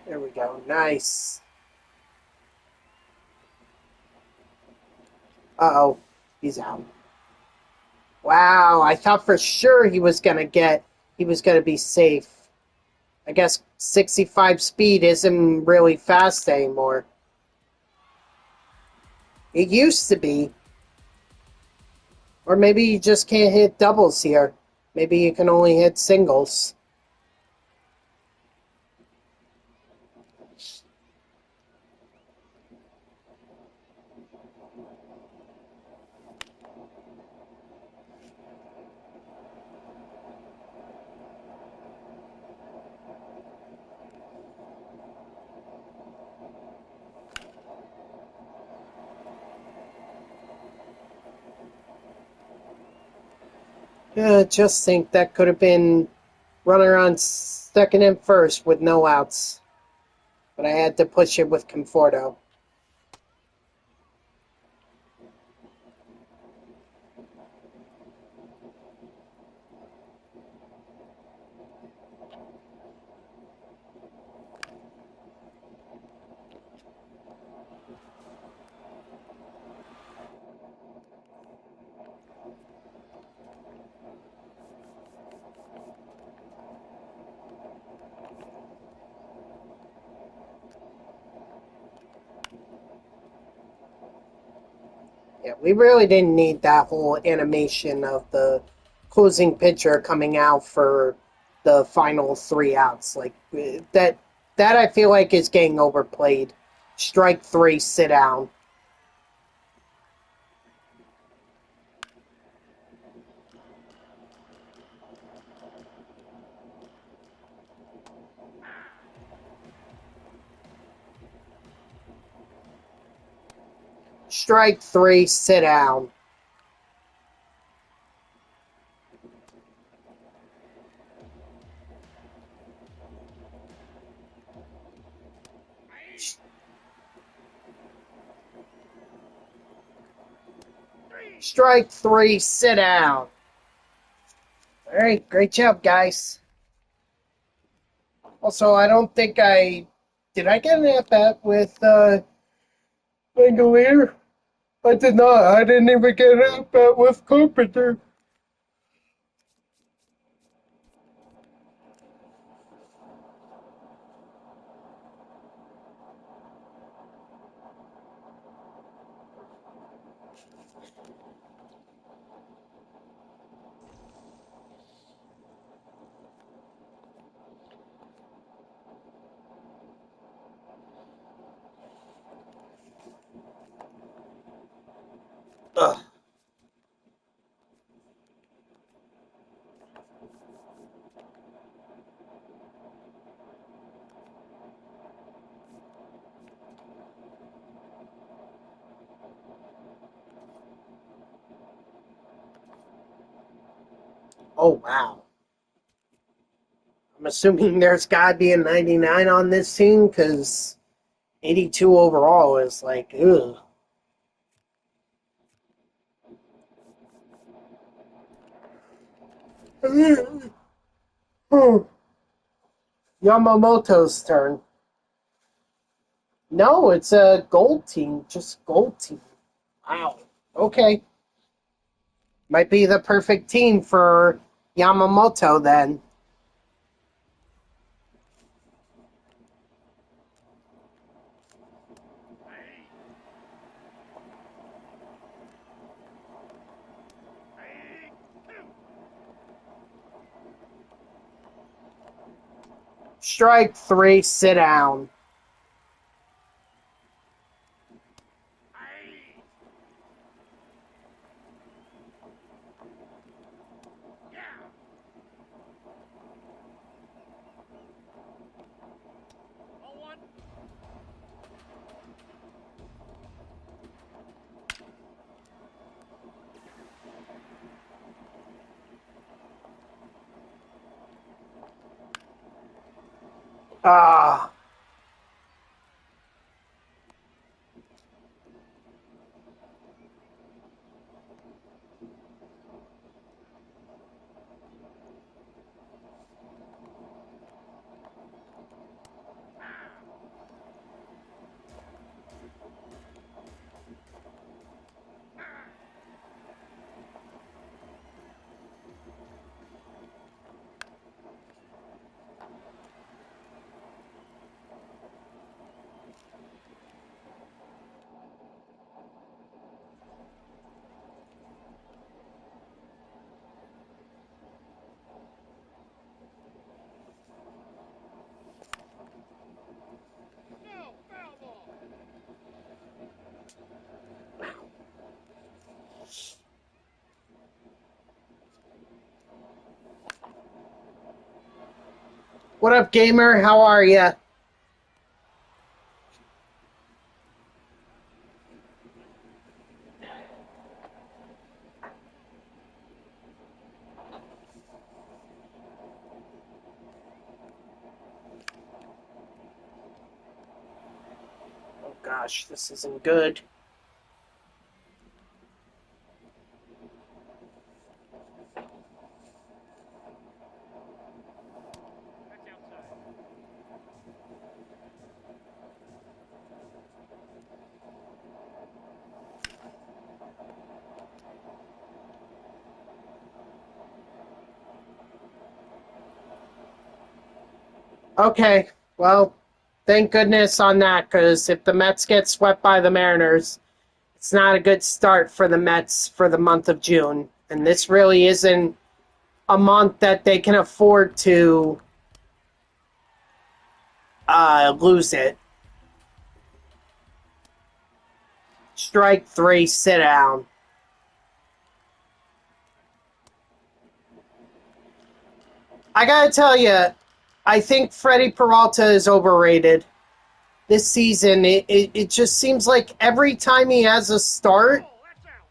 There we go. Nice. Uh-oh. He's out. Wow, I thought for sure he was going to be safe. I guess 65 speed isn't really fast anymore. It used to be. Or maybe you just can't hit doubles here. Maybe you can only hit singles. Yeah, just think that could have been runner on second and first with no outs. But I had to push it with Conforto. Yeah, we really didn't need that whole animation of the closing pitcher coming out for the final three outs. Like that I feel like is getting overplayed. Strike three, sit down. Strike three, sit down. Strike three, sit down. All right, great job, guys. Also, I don't think did I get an at-bat with Langolier? I did not. I didn't even get an at-bat with Carpenter. Ugh. Oh, wow. I'm assuming there's got to be a 99 on this team because 82 overall is like, ugh. Yamamoto's turn. No, it's a gold team. Just gold team. Wow. Okay. Might be the perfect team for Yamamoto then. Strike three, sit down. Ah. No, foul ball. What up, gamer? How are ya? Oh gosh, this isn't good. That's outside. Okay, well, thank goodness on that, because if the Mets get swept by the Mariners, it's not a good start for the Mets for the month of June. And this really isn't a month that they can afford to lose it. Strike three, sit down. I gotta tell you, I think Freddie Peralta is overrated. this season, it just seems like every time he has a start, Oh, that's out.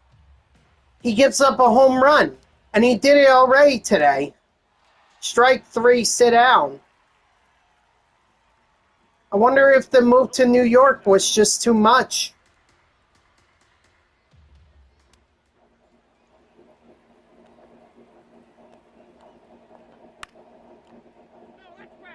he gives up a home run. And he did it already today. Strike 3, sit down. I wonder if the move to New York was just too much. No, that's foul.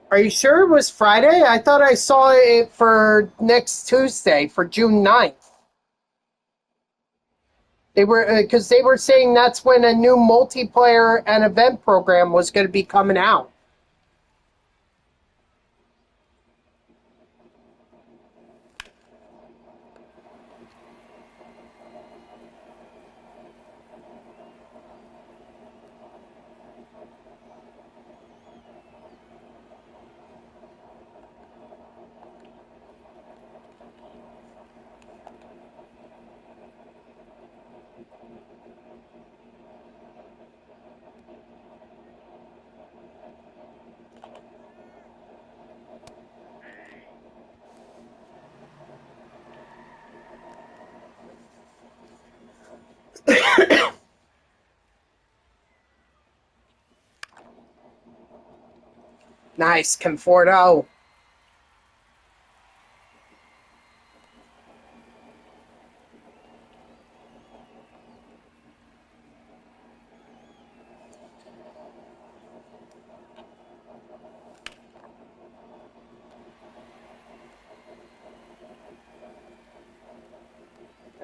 Are you sure it was Friday? I thought I saw it for next Tuesday, for June 9th. They were because they were saying that's when a new multiplayer and event program was going to be coming out. Nice, Conforto.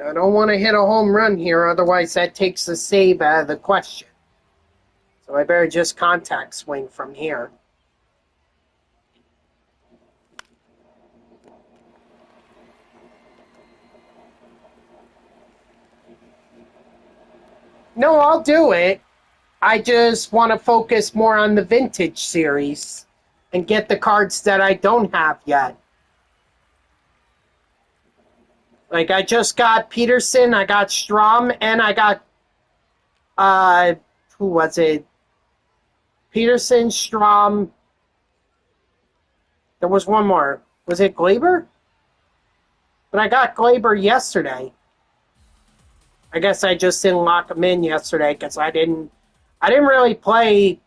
I don't want to hit a home run here, otherwise that takes the save out of the question. So I better just contact swing from here. No, I'll do it. I just want to focus more on the vintage series and get the cards that I don't have yet. Like, I just got Peterson, I got Strom, and I got, who was it? Peterson, Strom. There was one more. Was it Glaber? But I got Glaber yesterday. I guess I just didn't lock him in yesterday because I didn't really play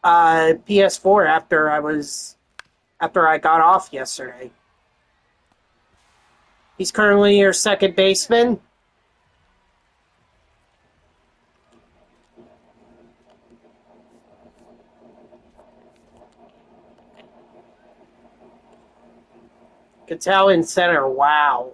PS4 after I got off yesterday. He's currently your second baseman. Cattell in center. Wow.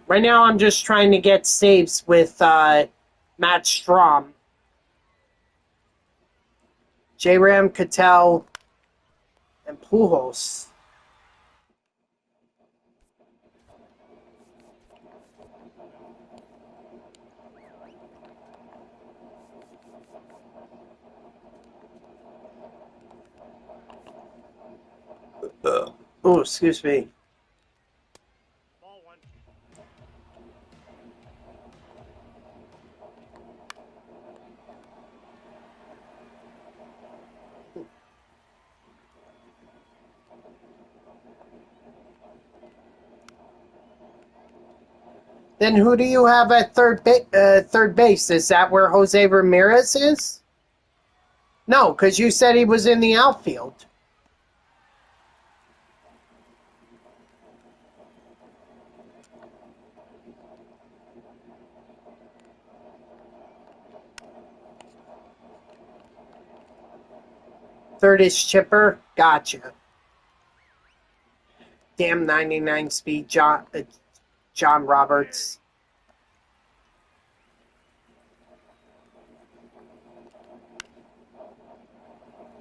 Right now, I'm just trying to get saves with Matt Strom. J-Ram, Cattell, and Pujols. Oh, excuse me. Ball one. Then who do you have at third base? Is that where Jose Ramirez is? No, because you said he was in the outfield. Third is Chipper. Gotcha. Damn 99 speed, John Roberts.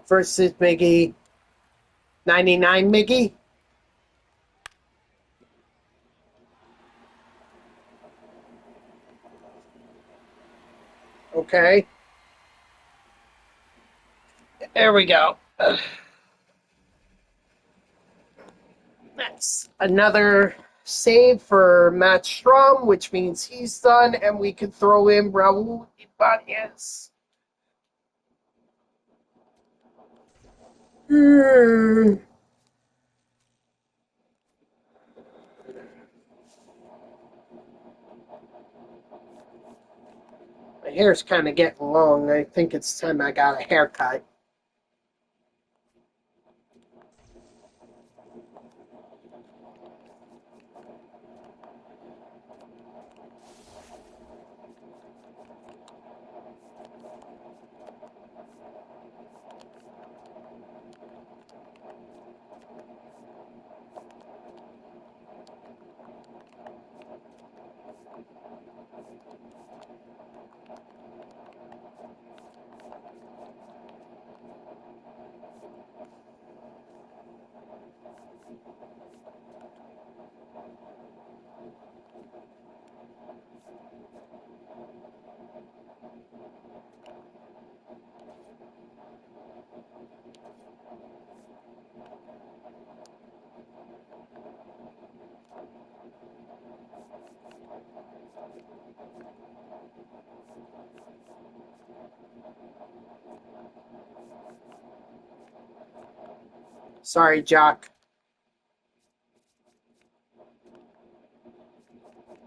Versus Miggy. 99 Miggy. Okay. There we go. Next, another save for Matt Strom, which means he's done, and we can throw in Raul Ibanez. My hair's kind of getting long. I think it's time I got a haircut. Sorry, Jock.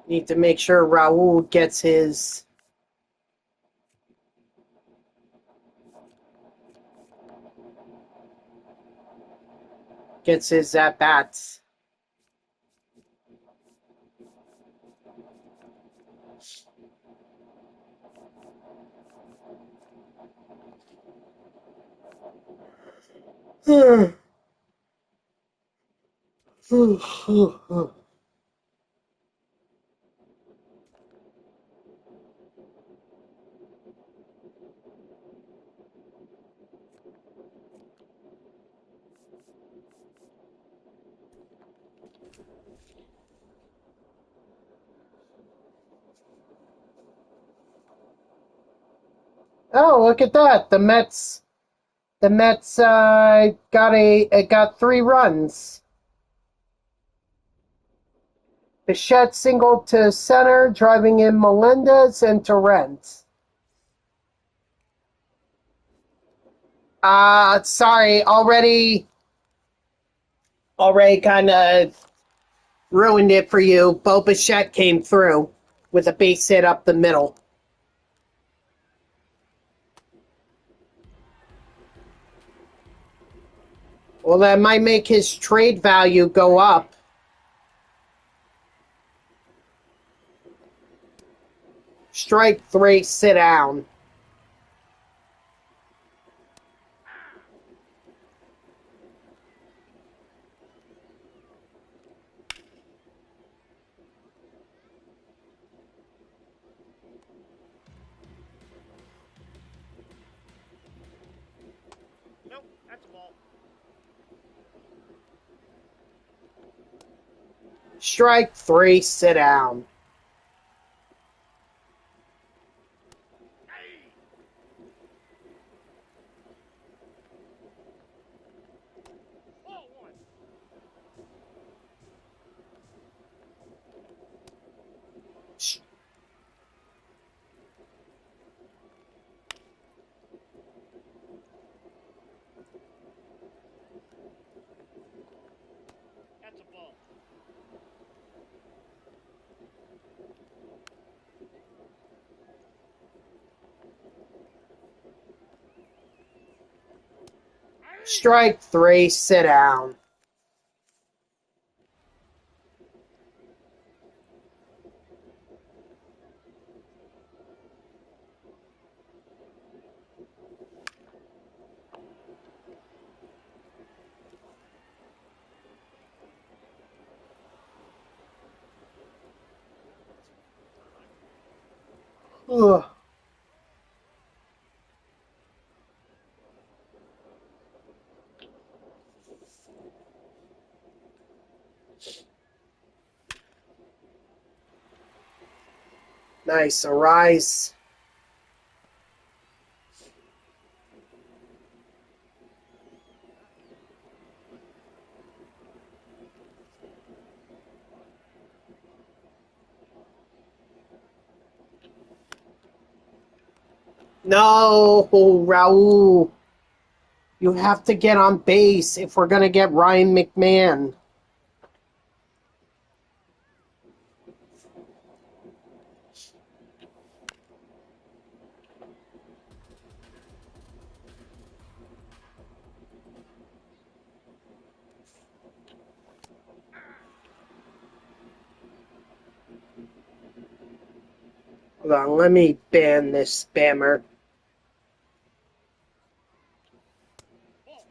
Need to make sure Raul gets his at bats. Oh, look at that! The Mets got 3 runs. Bichette singled to center, driving in Melendez and Torrens. Sorry, already kind of ruined it for you. Bo Bichette came through with a base hit up the middle. Well, that might make his trade value go up. Strike 3, sit down. Nope, that's a ball. Strike 3, sit down. Ball 1. That's a ball. Strike 3, sit down. Ugh. Nice. Arise. No, Raul. You have to get on base if we're going to get Ryan McMahon. Hold on, let me ban this spammer. Ball.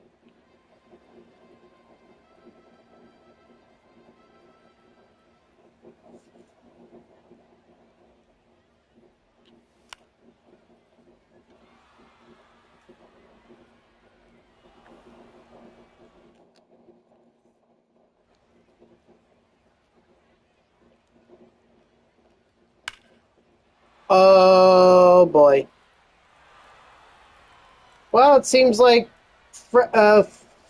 Oh boy. Well, it seems like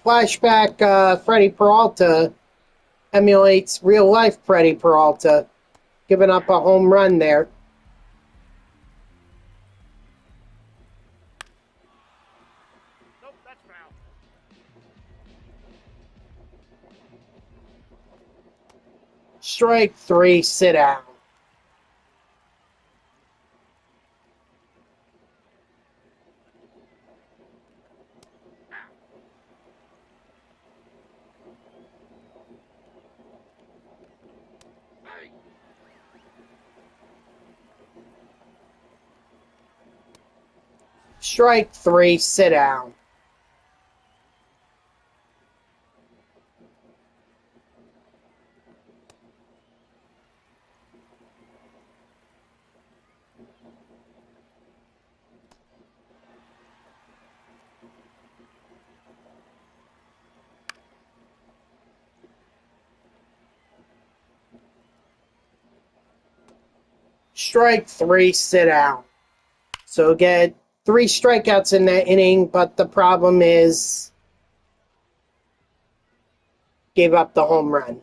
flashback Freddie Peralta emulates real life Freddie Peralta, giving up a home run there. Nope, that's foul. Strike three, sit down. Hey. Strike three, sit down. Strike three, sit down. So get three strikeouts in that inning, but the problem is gave up the home run.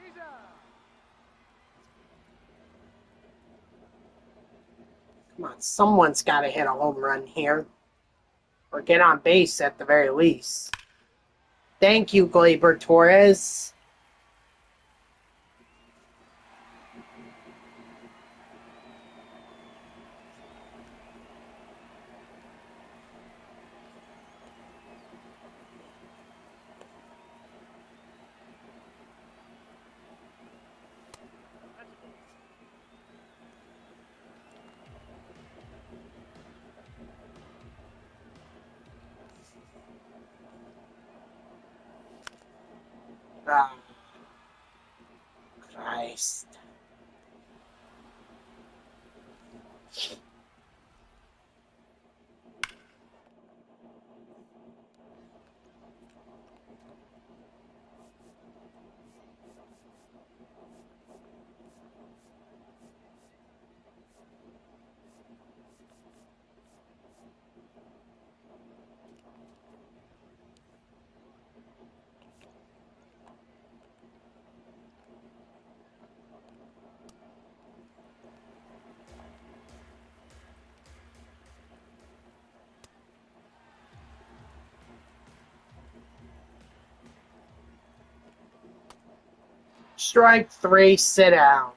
He's out. Come on, someone's got to hit a home run here. Or get on base at the very least. Thank you, Gleyber Torres. That's a ball. Ah, Christ. Strike three, sit down.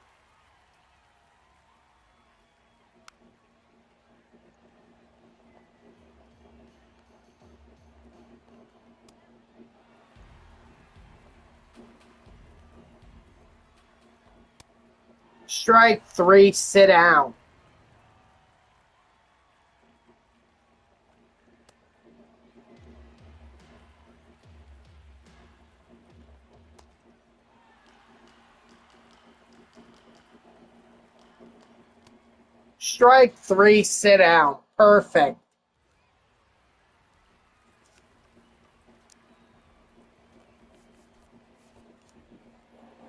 Strike three, sit down. Strike three, sit down. Perfect.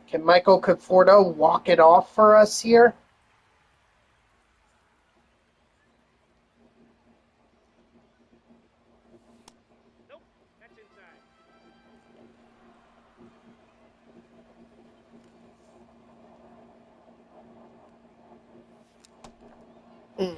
Can Michael Conforto walk it off for us here? Nope, that's inside. Mm.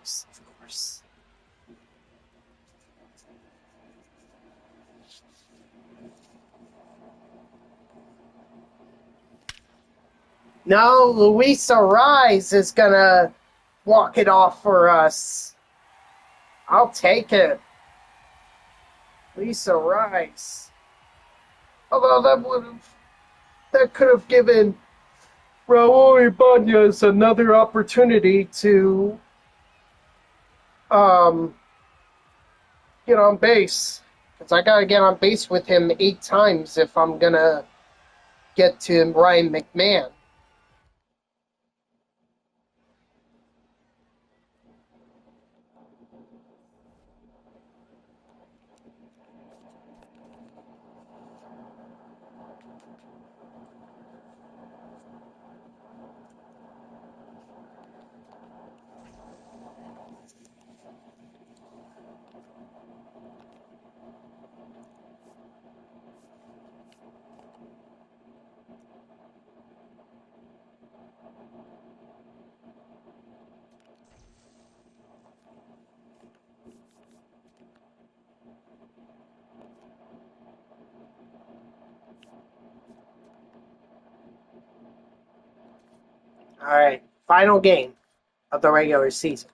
Of course. No, Luis Rise is gonna walk it off for us. I'll take it. Lisa Rice. Although that could have given Raul Ibanez another opportunity to get on base. Because I gotta get on base with him 8 times if I'm gonna get to Ryan McMahon. Alright, final game of the regular season.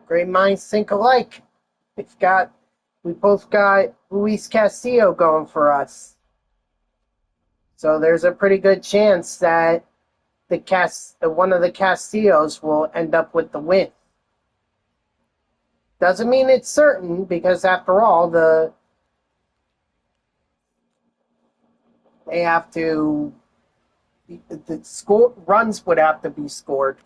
Great minds think alike. We both got Luis Castillo going for us. So there's a pretty good chance that one of the Castillos will end up with the win. Doesn't mean it's certain because after all, they have to the score runs would have to be scored.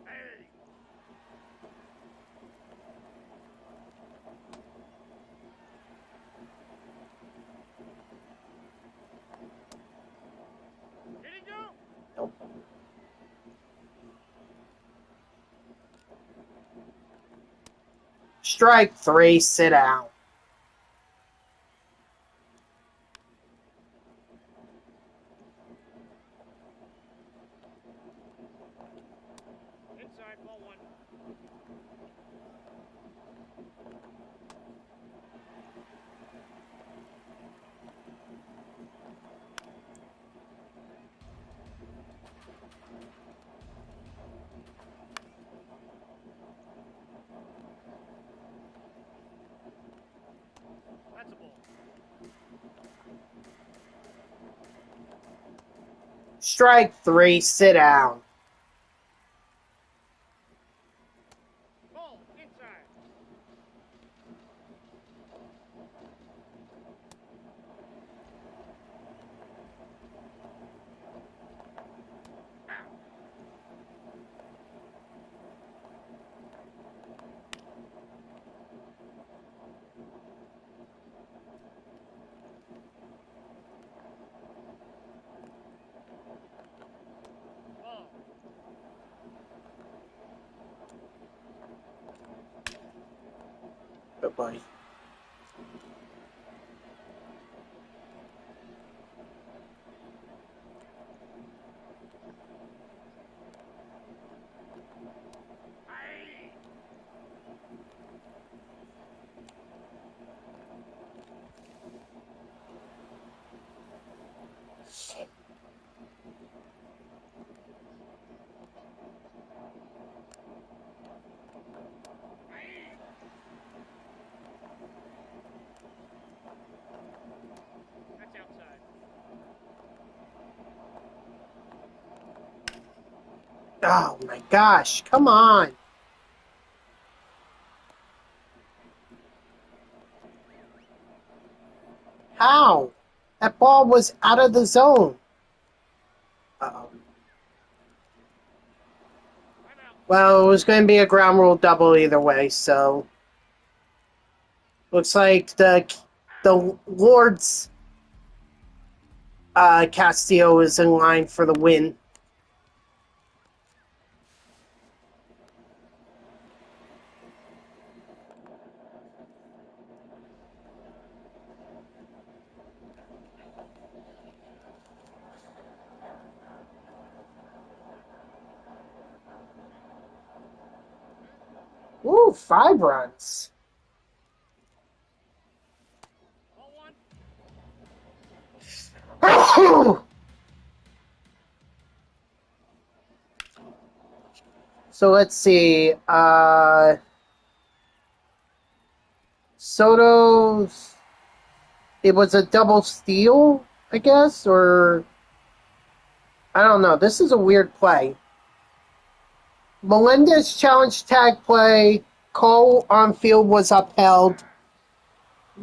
Hey! Did he go? Nope. Strike three, sit down. Inside, ball one. That's a ball. Strike three, sit down. boy. That's outside. Oh my gosh, come on. How? That ball was out of the zone. Uh-oh. I'm out. Well, it was going to be a ground rule double either way, so looks like the Lord's Castillo is in line for the win. Ooh, 5 runs. Ball one. So let's see. Soto's. It was a double steal, I guess, or I don't know. This is a weird play. Melendez challenge tag play. Cole on field was upheld.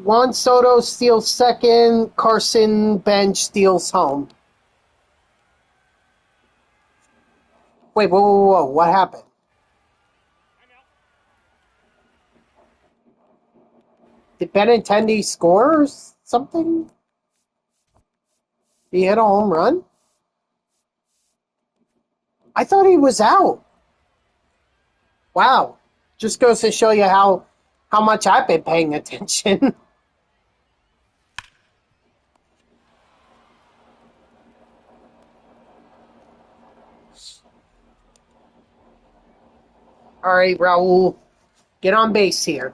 Juan Soto steals second. Carson Bench steals home. Wait, whoa, whoa, whoa. What happened? I'm out. Did Benintendi score or something? Did he hit a home run? I thought he was out. Wow. Just goes to show you how much I've been paying attention. All right, Raul, get on base here.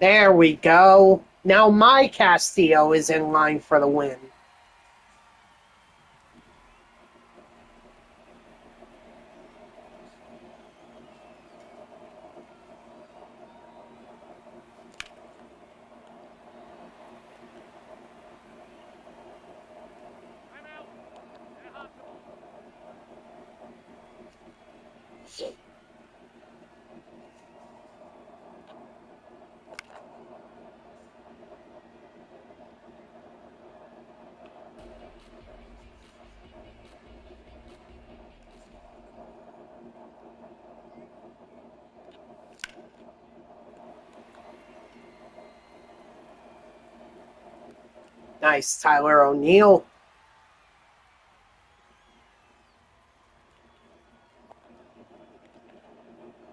There we go. Now my Castillo is in line for the win. I'm out. In a hospital. Nice, Tyler O'Neill.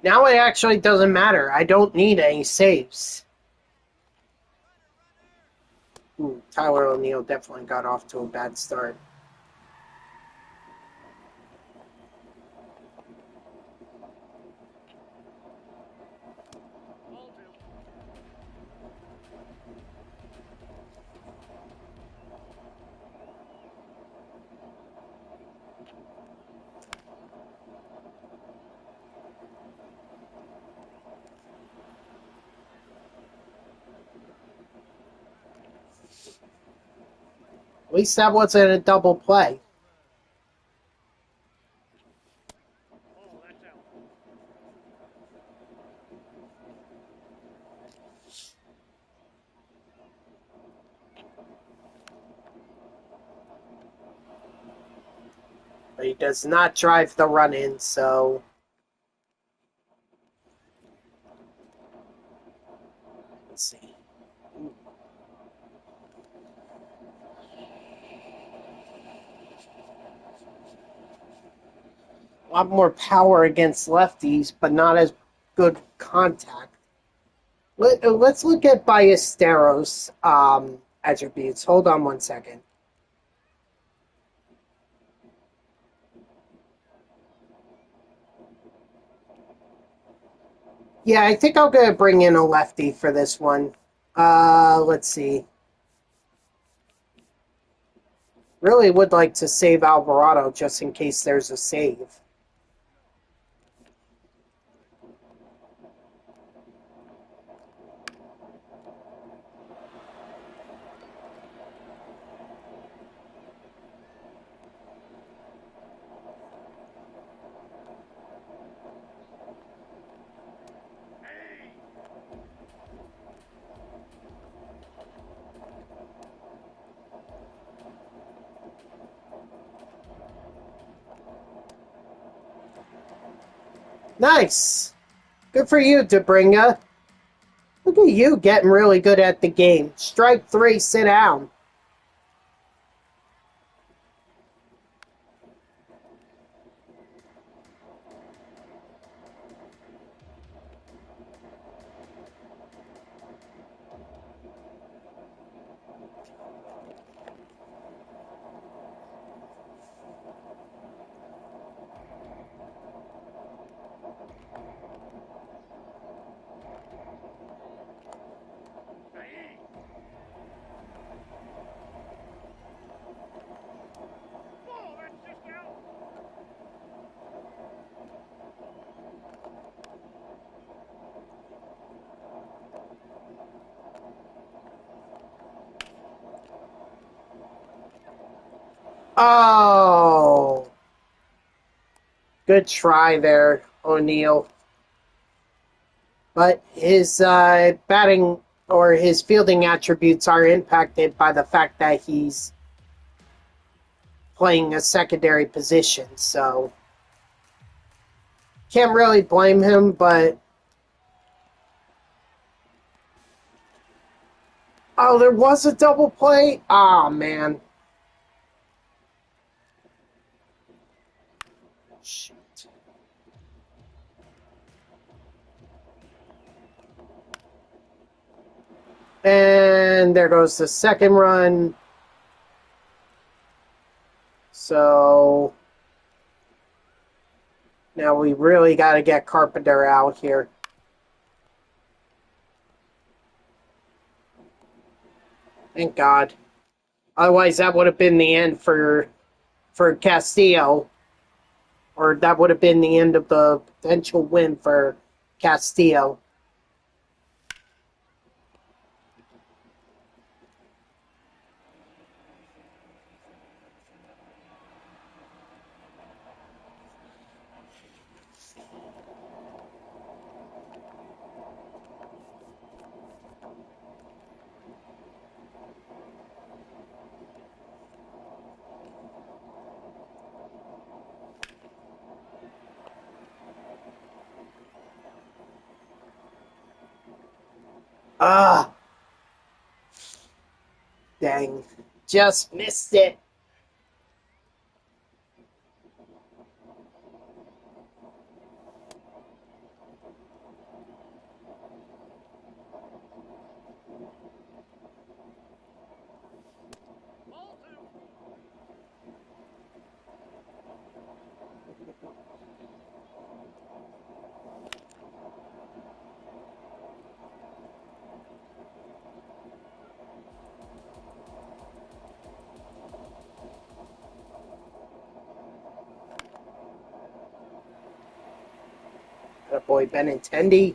Now it actually doesn't matter. I don't need any saves. Ooh, Tyler O'Neill definitely got off to a bad start. Ball two. At least that wasn't a double play. Ball, that's out. But he does not drive the run in, so let's see. lot more power against lefties, but not as good contact. Let's look at Ballesteros' attributes. Hold on one second. Yeah, I think I'm going to bring in a lefty for this one. Let's see. Really would like to save Alvarado just in case there's a save. Nice. Good for you, Debringa. Look at you getting really good at the game. Strike 3, sit down. Whoa, that's just out. Oh. Good try there, O'Neill. But his batting or his fielding attributes are impacted by the fact that he's playing a secondary position. So can't really blame him, but oh, there was a double play? Oh, man. Shoot. And there goes the second run. So now we really got to get Carpenter out here. Thank God. Otherwise, that would have been the end for Castillo. Or that would have been the end of the potential win for Castillo. Ah, dang. Just missed it. Ball two. That boy Benintendi.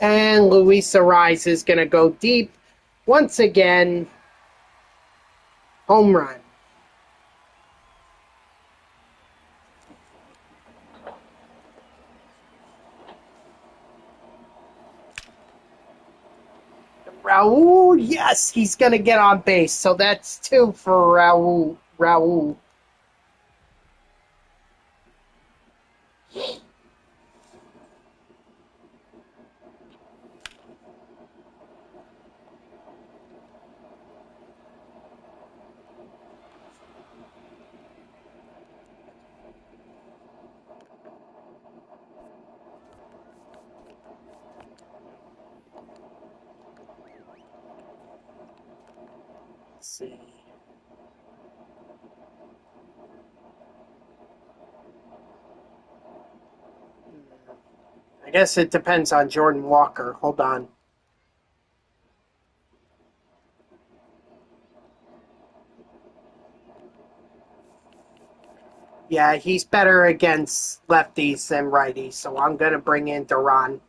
And Luis Ariz is going to go deep. Once again, home run. Raul, yes, he's going to get on base. So that's 2 for Raul. Let's see. I guess it depends on Jordan Walker. Hold on. Yeah, he's better against lefties than righties, so I'm going to bring in Duran.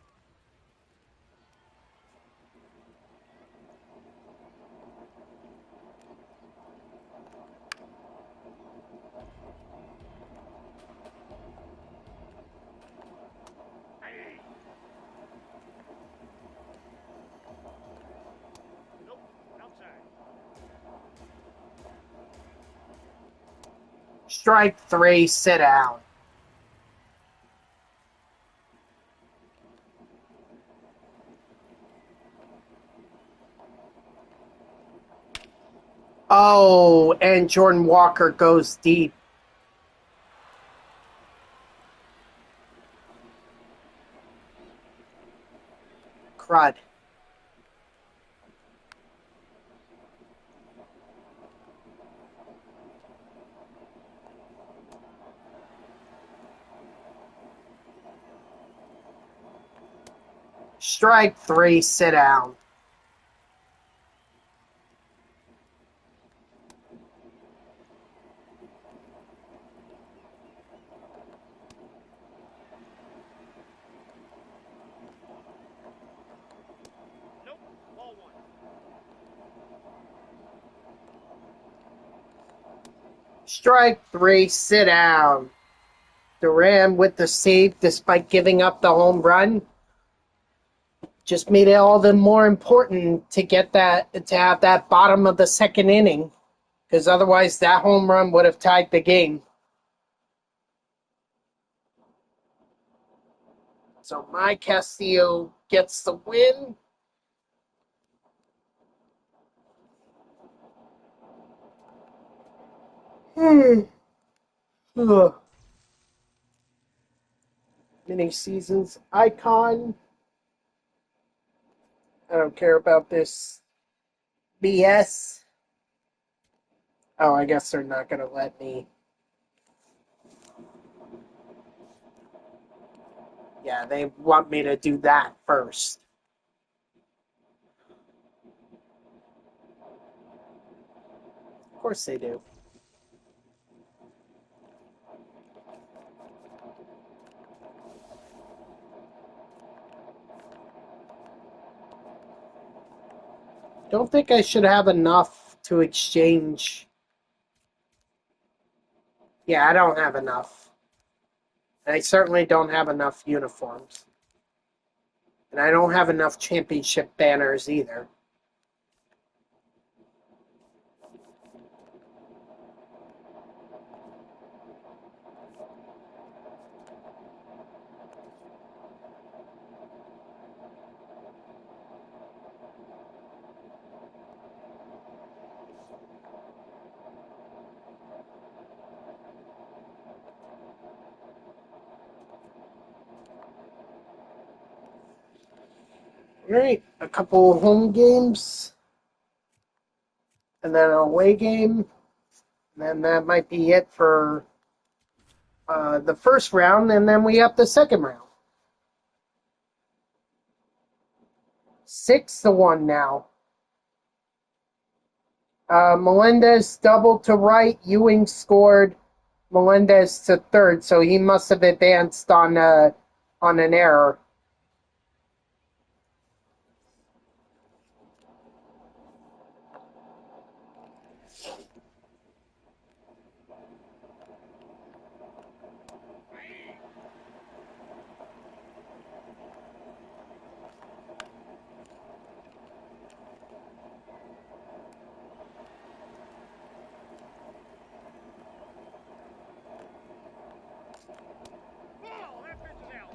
Nope. Outside. Strike 3, sit down. Oh, and Jordan Walker goes deep. Crud. Strike 3, sit down. Nope. Ball one. Strike 3, sit down. Duran with the save despite giving up the home run. Just made it all the more important to get that, to have that bottom of the second inning, because otherwise that home run would have tied the game. So my Castillo gets the win. Ugh. Mini seasons icon. I don't care about this BS. Oh, I guess they're not going to let me. Yeah, they want me to do that first. Of course they do. Don't think I should have enough to exchange. Yeah, I don't have enough. And I certainly don't have enough uniforms. And I don't have enough championship banners either. All right, a couple home games, and then an away game. And then that might be it for the first round, and then we have the second round. 6-1 now. Melendez doubled to right. Ewing scored. Melendez to third, so he must have advanced on an error. Ball. That pitch is out.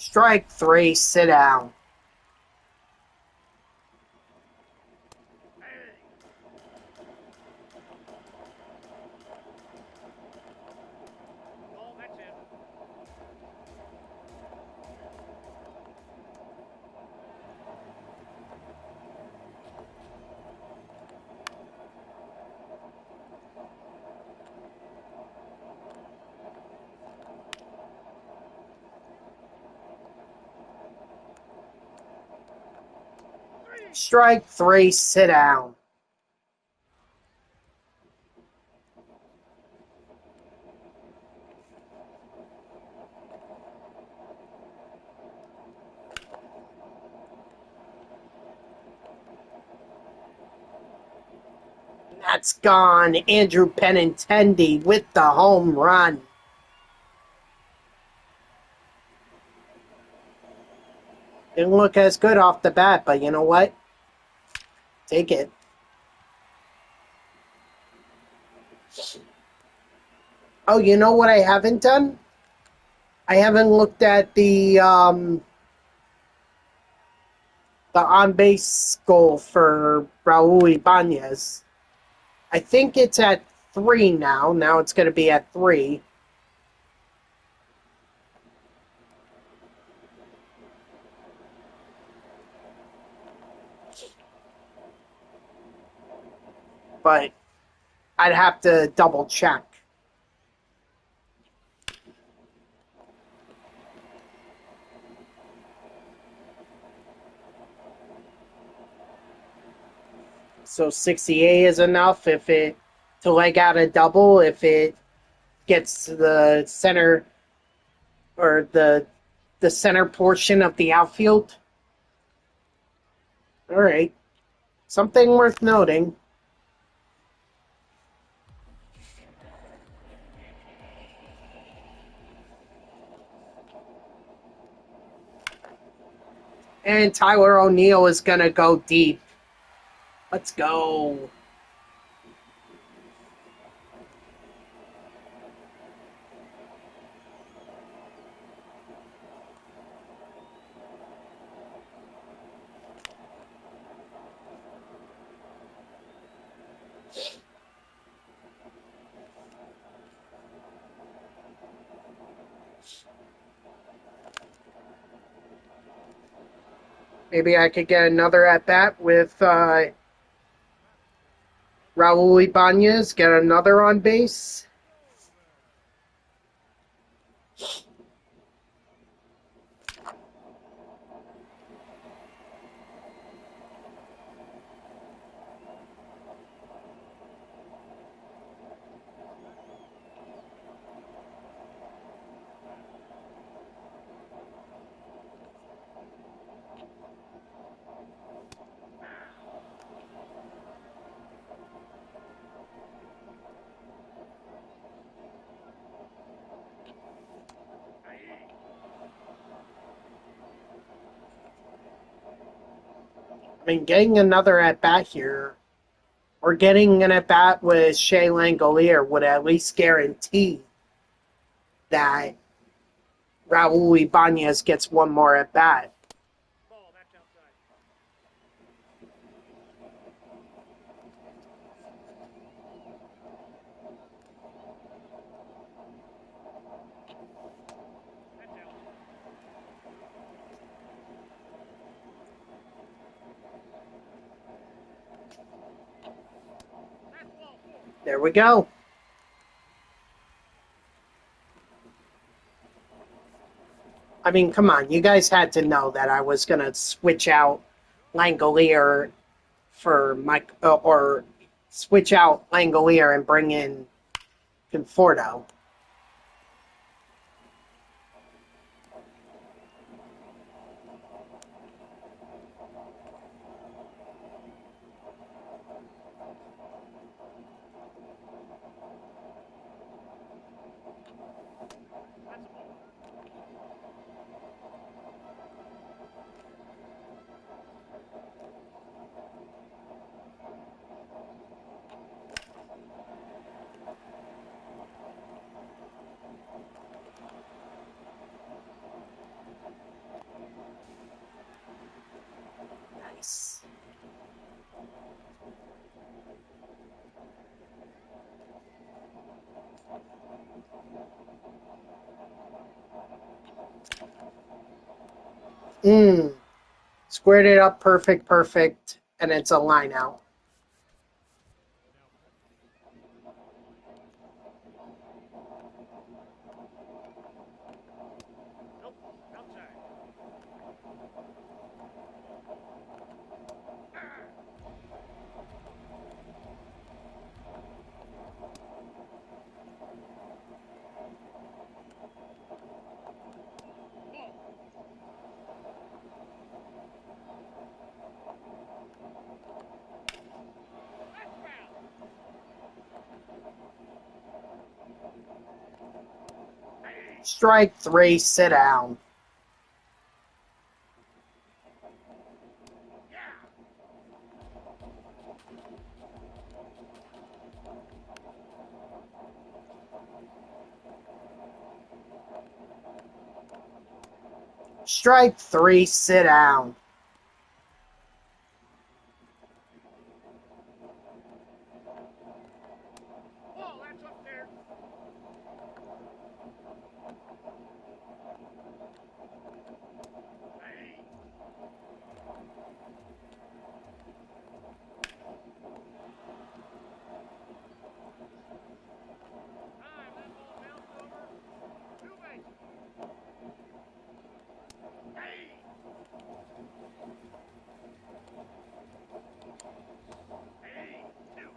Strike three, sit down. Hey. Ball, that's in. Three. Strike three, sit down. That's gone. Andrew Benintendi with the home run. Didn't look as good off the bat, but you know what? Take it. Oh, you know what I haven't done? I haven't looked at the on base goal for Raul Ibanez. I think it's at 3 now. Now it's going to be at 3. But I'd have to double check. So 68 is enough if it to leg out a double if it gets to the center or the center portion of the outfield. All right. Something worth noting. And Tyler O'Neill is going to go deep. Let's go. Maybe I could get another at bat with Raul Ibanez, get another on base. I mean, getting another at bat here, or getting an at bat with Shea Langolier would at least guarantee that Raul Ibanez gets one more at bat. Ball, that's outside. That's out. That's ball four. There we go. I mean, come on, you guys had to know that I was gonna switch out Langolier for Mike, or switch out Langolier and bring in Conforto. That's a ball. Mm. Squared it up perfect, perfect, and it's a line out. Nope. Outside. Ball. That's foul. Strike three, sit down. Yeah. Strike three, sit down. Ball. That's up there. Hey. Time. That ball bounced over. Two bases. Hey. Hey. Two.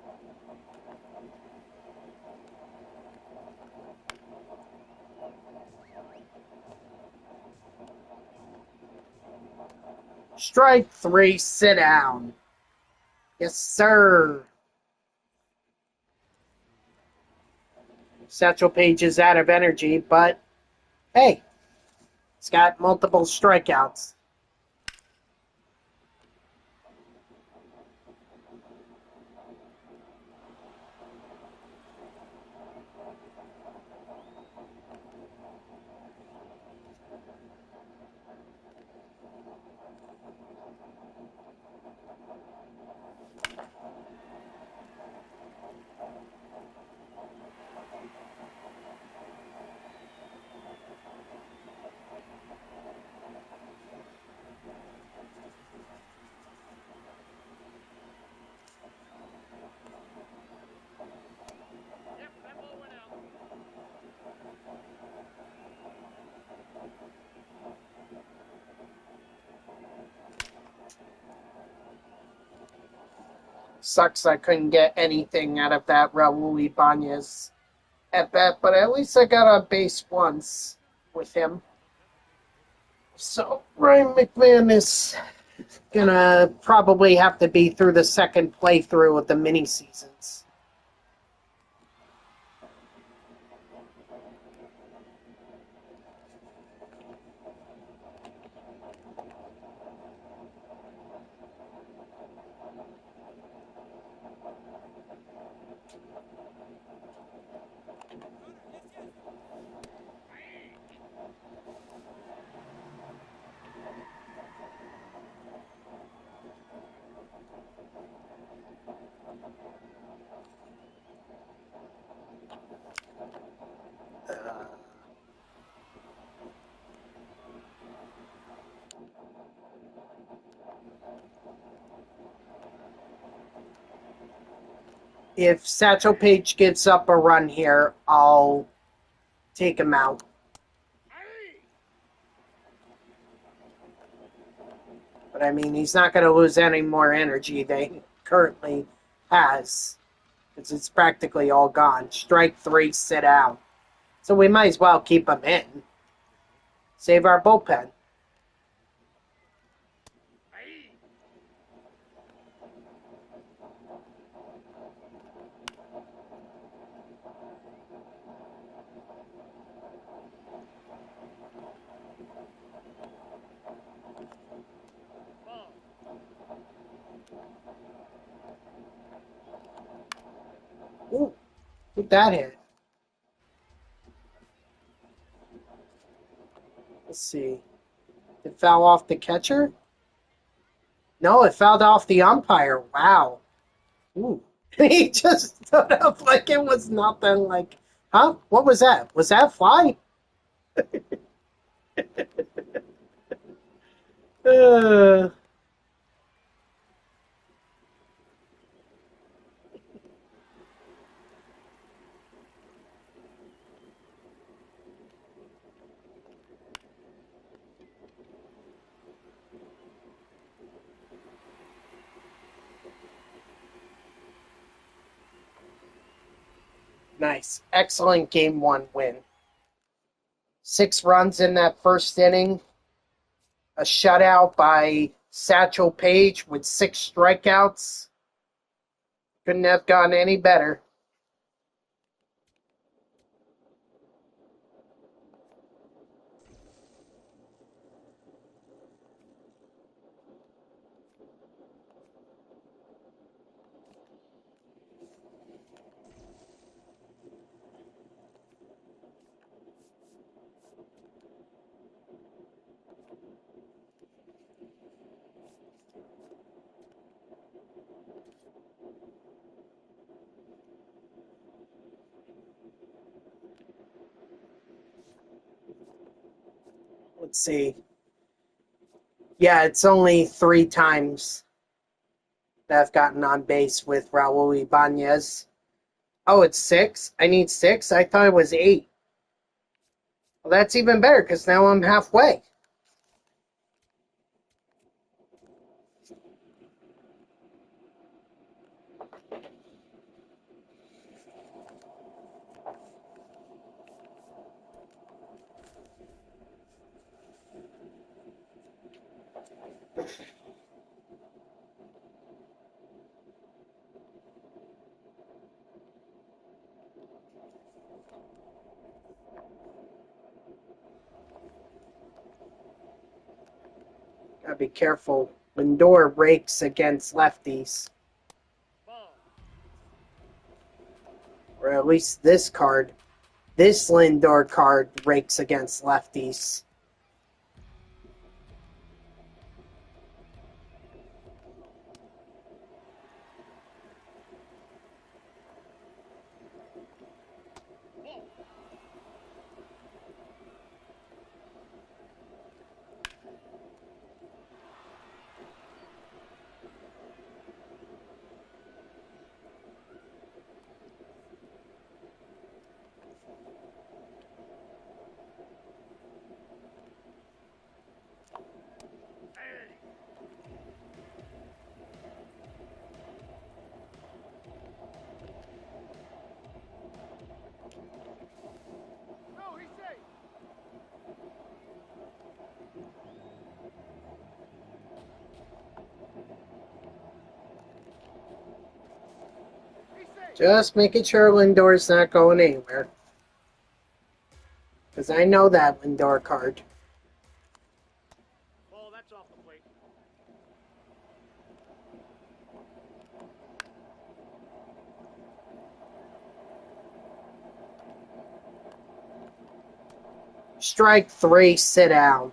Strike three, sit down. Yes, sir. Satchel Paige is out of energy, but hey, he's got multiple strikeouts. Yep. That ball went out. Sucks I couldn't get anything out of that Raul Ibanez at bat, but at least I got on base once with him. So Ryan McMahon is gonna probably have to be through the second playthrough of the mini seasons. If Satchel Paige gives up a run here, I'll take him out. Hey. But I mean, he's not going to lose any more energy than he currently has, because it's practically all gone. Strike three, sit down. So we might as well keep him in. Save our bullpen. Hey. Ball. Ooh, who'd that hit? Let's see. It fell off the catcher? No, it fell off the umpire. Wow. Ooh. He just stood up like it was nothing. Like, huh? What was that? Was that fly? Uh, nice. Excellent game one win. 6 runs in that first inning. A shutout by Satchel Paige with 6 strikeouts. Couldn't have gone any better. Let's see. Yeah, it's only 3 times that I've gotten on base with Raul Ibanez. Oh, it's 6? I need 6? I thought it was 8. Well, that's even better because now I'm halfway. Gotta be careful. Lindor rakes against lefties. Ball. Or at least this card. This Lindor card rakes against lefties. Ball. Hey. No, he's safe. He's safe. Just making sure Lindor's not going anywhere. Because I know that Lindor card. Ball, that's off the plate. Strike 3, sit down.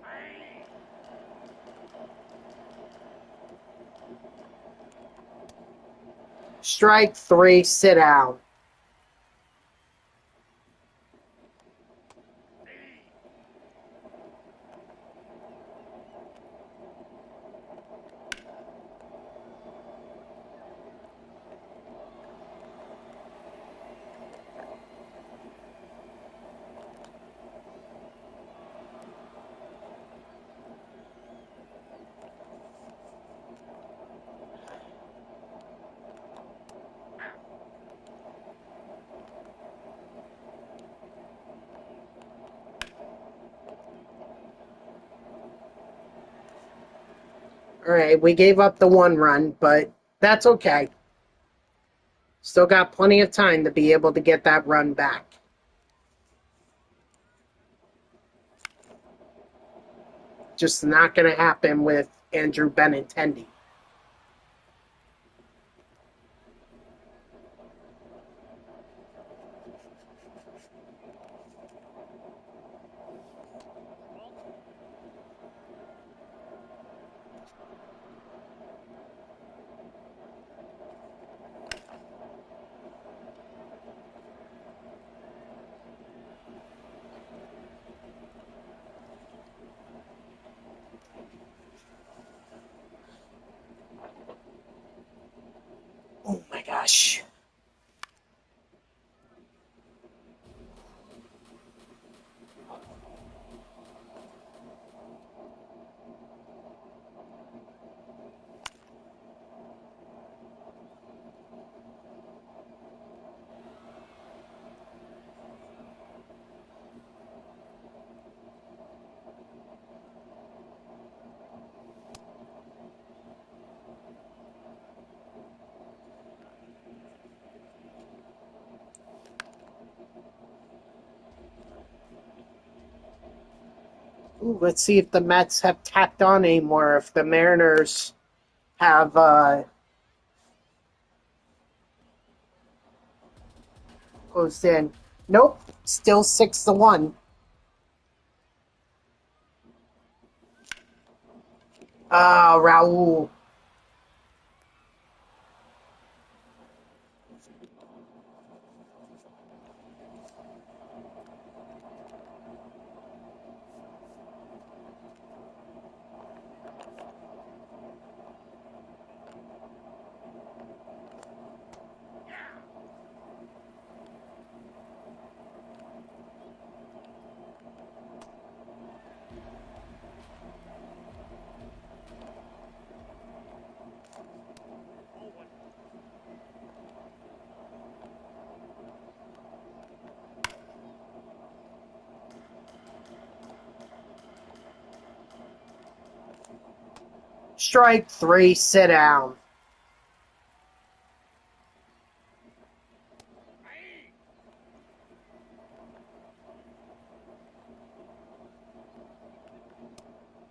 Hey. Strike 3, sit down. Hey. Alright, we gave up the 1 run, but that's okay. Still got plenty of time to be able to get that run back. Just not going to happen with Andrew Benintendi. Ball. gosh. Ooh, let's see if the Mets have tacked on anymore. If the Mariners have closed in. Nope, still 6-1. Ah, Raul. Ball one. Strike 3, sit down. Aye.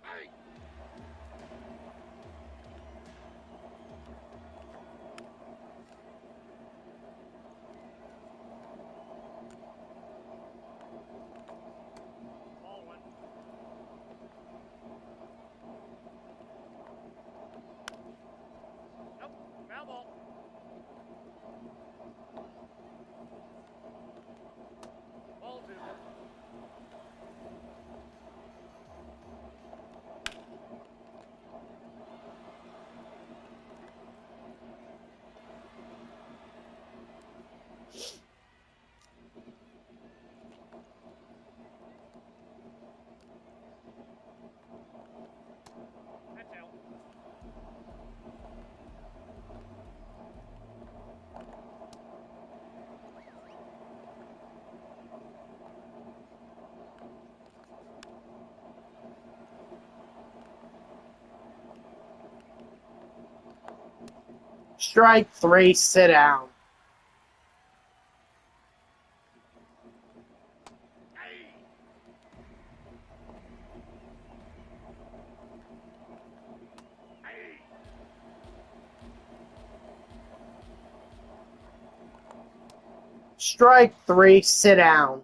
Aye. Ball one. Nope. Foul ball. Ball two. That's out. Strike 3, sit down. Aye. Aye. Strike 3, sit down.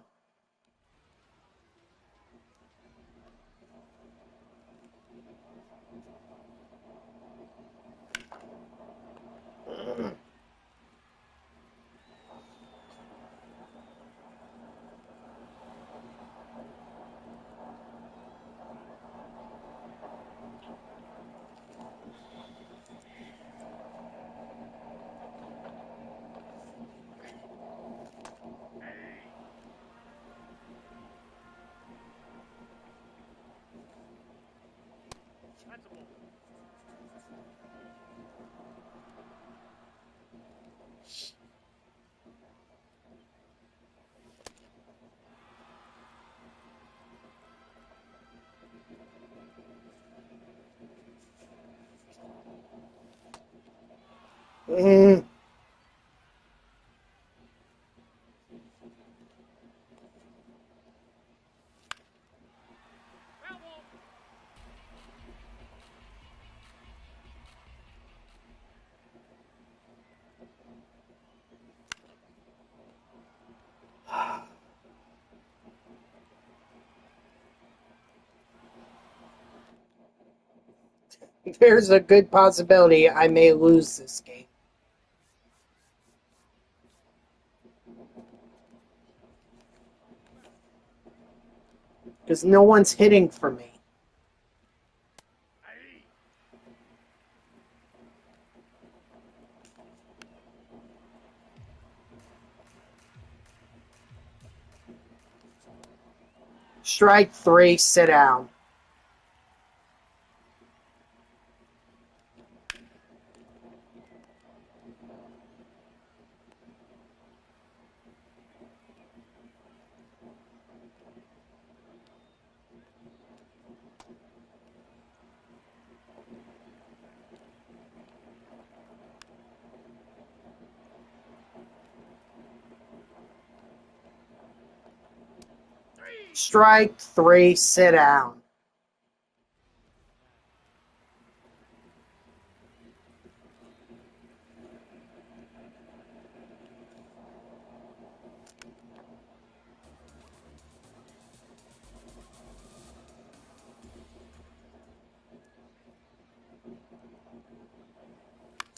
Aye. That's a ball. Mm. Foul ball. There's a good possibility I may lose this game. Because no one's hitting for me. Aye. Strike 3, sit down. Strike 3, sit down.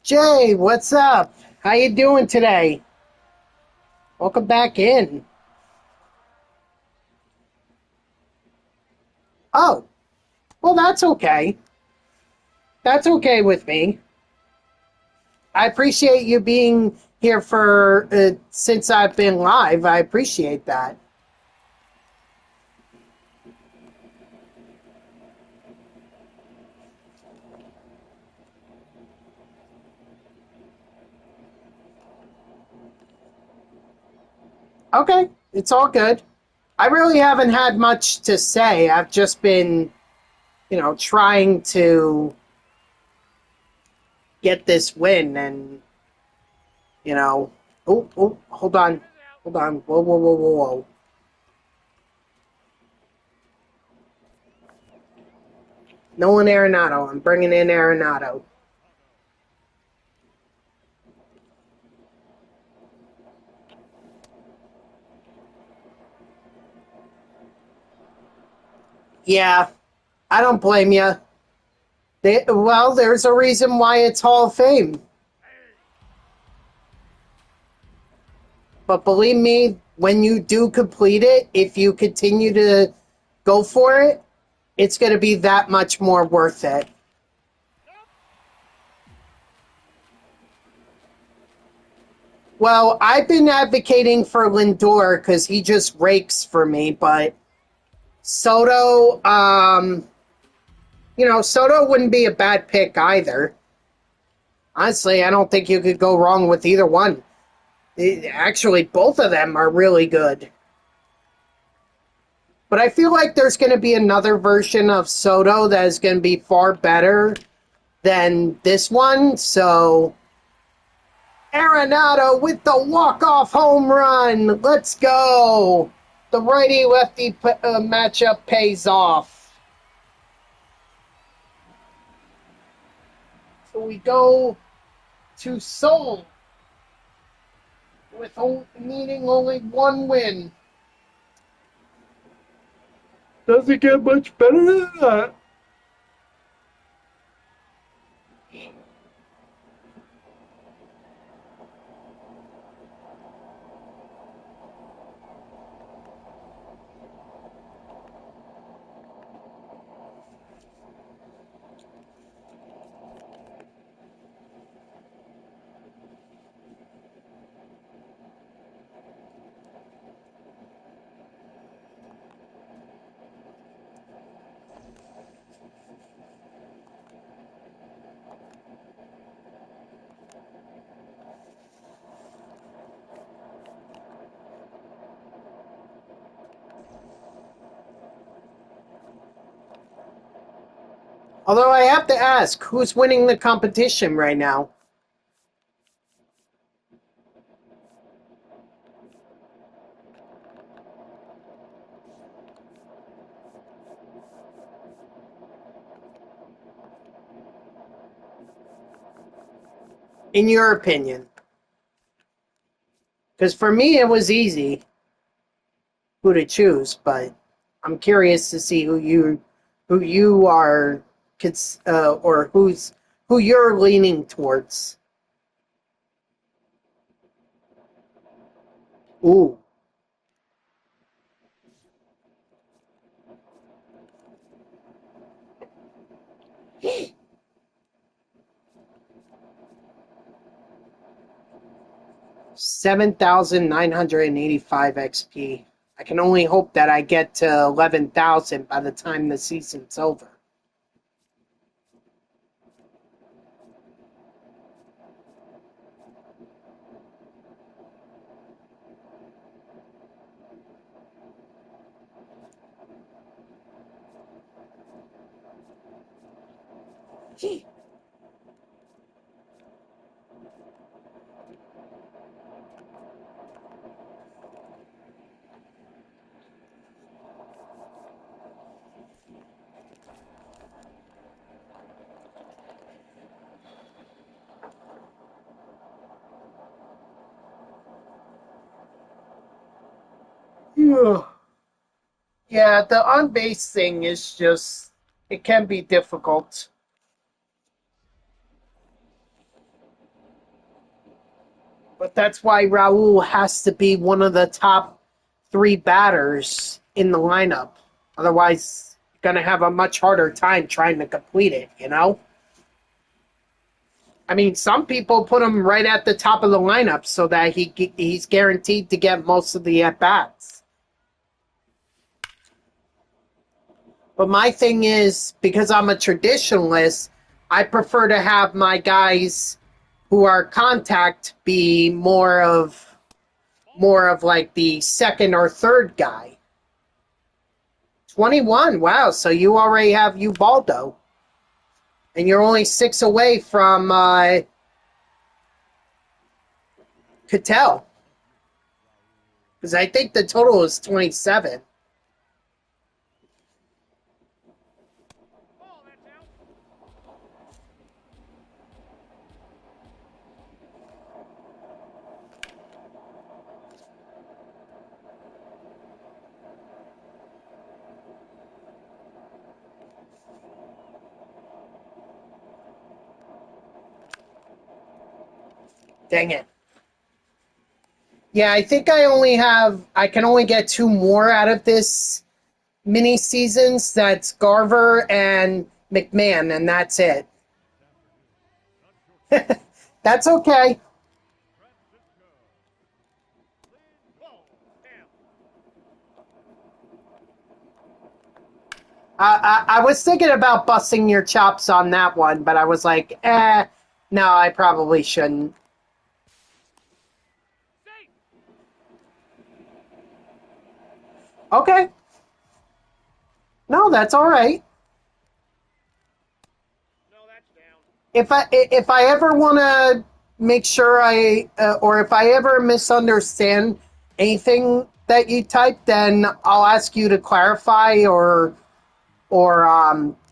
Jay, what's up? How you doing today? Welcome back in. Oh, well, that's okay. That's okay with me. I appreciate you being here for since I've been live. I appreciate that. Okay, it's all good. I really haven't had much to say. I've just been, trying to get this win and, hold on. Hold on. Whoa, whoa, whoa, whoa, whoa. Nolan Arenado. I'm bringing in Arenado. Yeah, I don't blame you. Well, there's a reason why it's Hall of Fame. But believe me, when you do complete it, if you continue to go for it, it's going to be that much more worth it. Well, I've been advocating for Lindor because he just rakes for me, but Soto, Soto wouldn't be a bad pick either. Honestly, I don't think you could go wrong with either one. Actually, both of them are really good. But I feel like there's going to be another version of Soto that is going to be far better than this one. So, Arenado with the walk-off home run. Let's go. The righty-lefty matchup pays off. So we go to Seoul with needing only one win. Doesn't get much better than that. Although I have to ask, who's winning the competition right now? In your opinion? Because for me, it was easy who to choose, but I'm curious to see who you are, or who you're leaning towards. Ooh, 7,985 XP. I can only hope that I get to 11,000 by the time the season's over. Yeah, the on base thing is just, it can be difficult. But that's why Raul has to be one of the top three batters in the lineup. Otherwise, you're going to have a much harder time trying to complete it, you know? I mean, some people put him right at the top of the lineup so that he's guaranteed to get most of the at bats. But my thing is, because I'm a traditionalist, I prefer to have my guys who are contact be more of like the second or third guy. 21. Wow, so you already have Ubaldo. And you're only 6 away from Cattell. Because I think the total is 27. Ball, that's out. Dang it. Yeah, I think I can only get 2 more out of this mini seasons. That's Garver and McMahon, and that's it. That's okay. Ball, down. I was thinking about busting your chops on that one, but I was like, no, I probably shouldn't. Safe. Okay. No, that's all right. No, that's down. If I ever want to make sure or if I ever misunderstand anything that you type, then I'll ask you to clarify or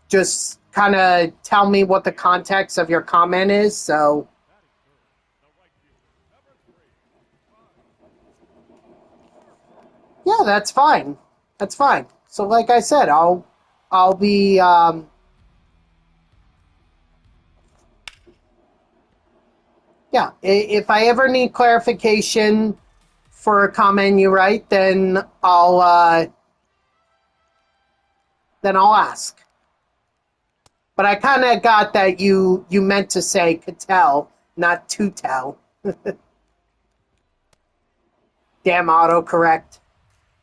just kind of tell me what the context of your comment is. So yeah, that's fine. That's fine. So like I said, I'll be yeah. If I ever need clarification for a comment you write, then I'll ask. But I kind of got that you meant to say Cattell, not to tell. Damn autocorrect.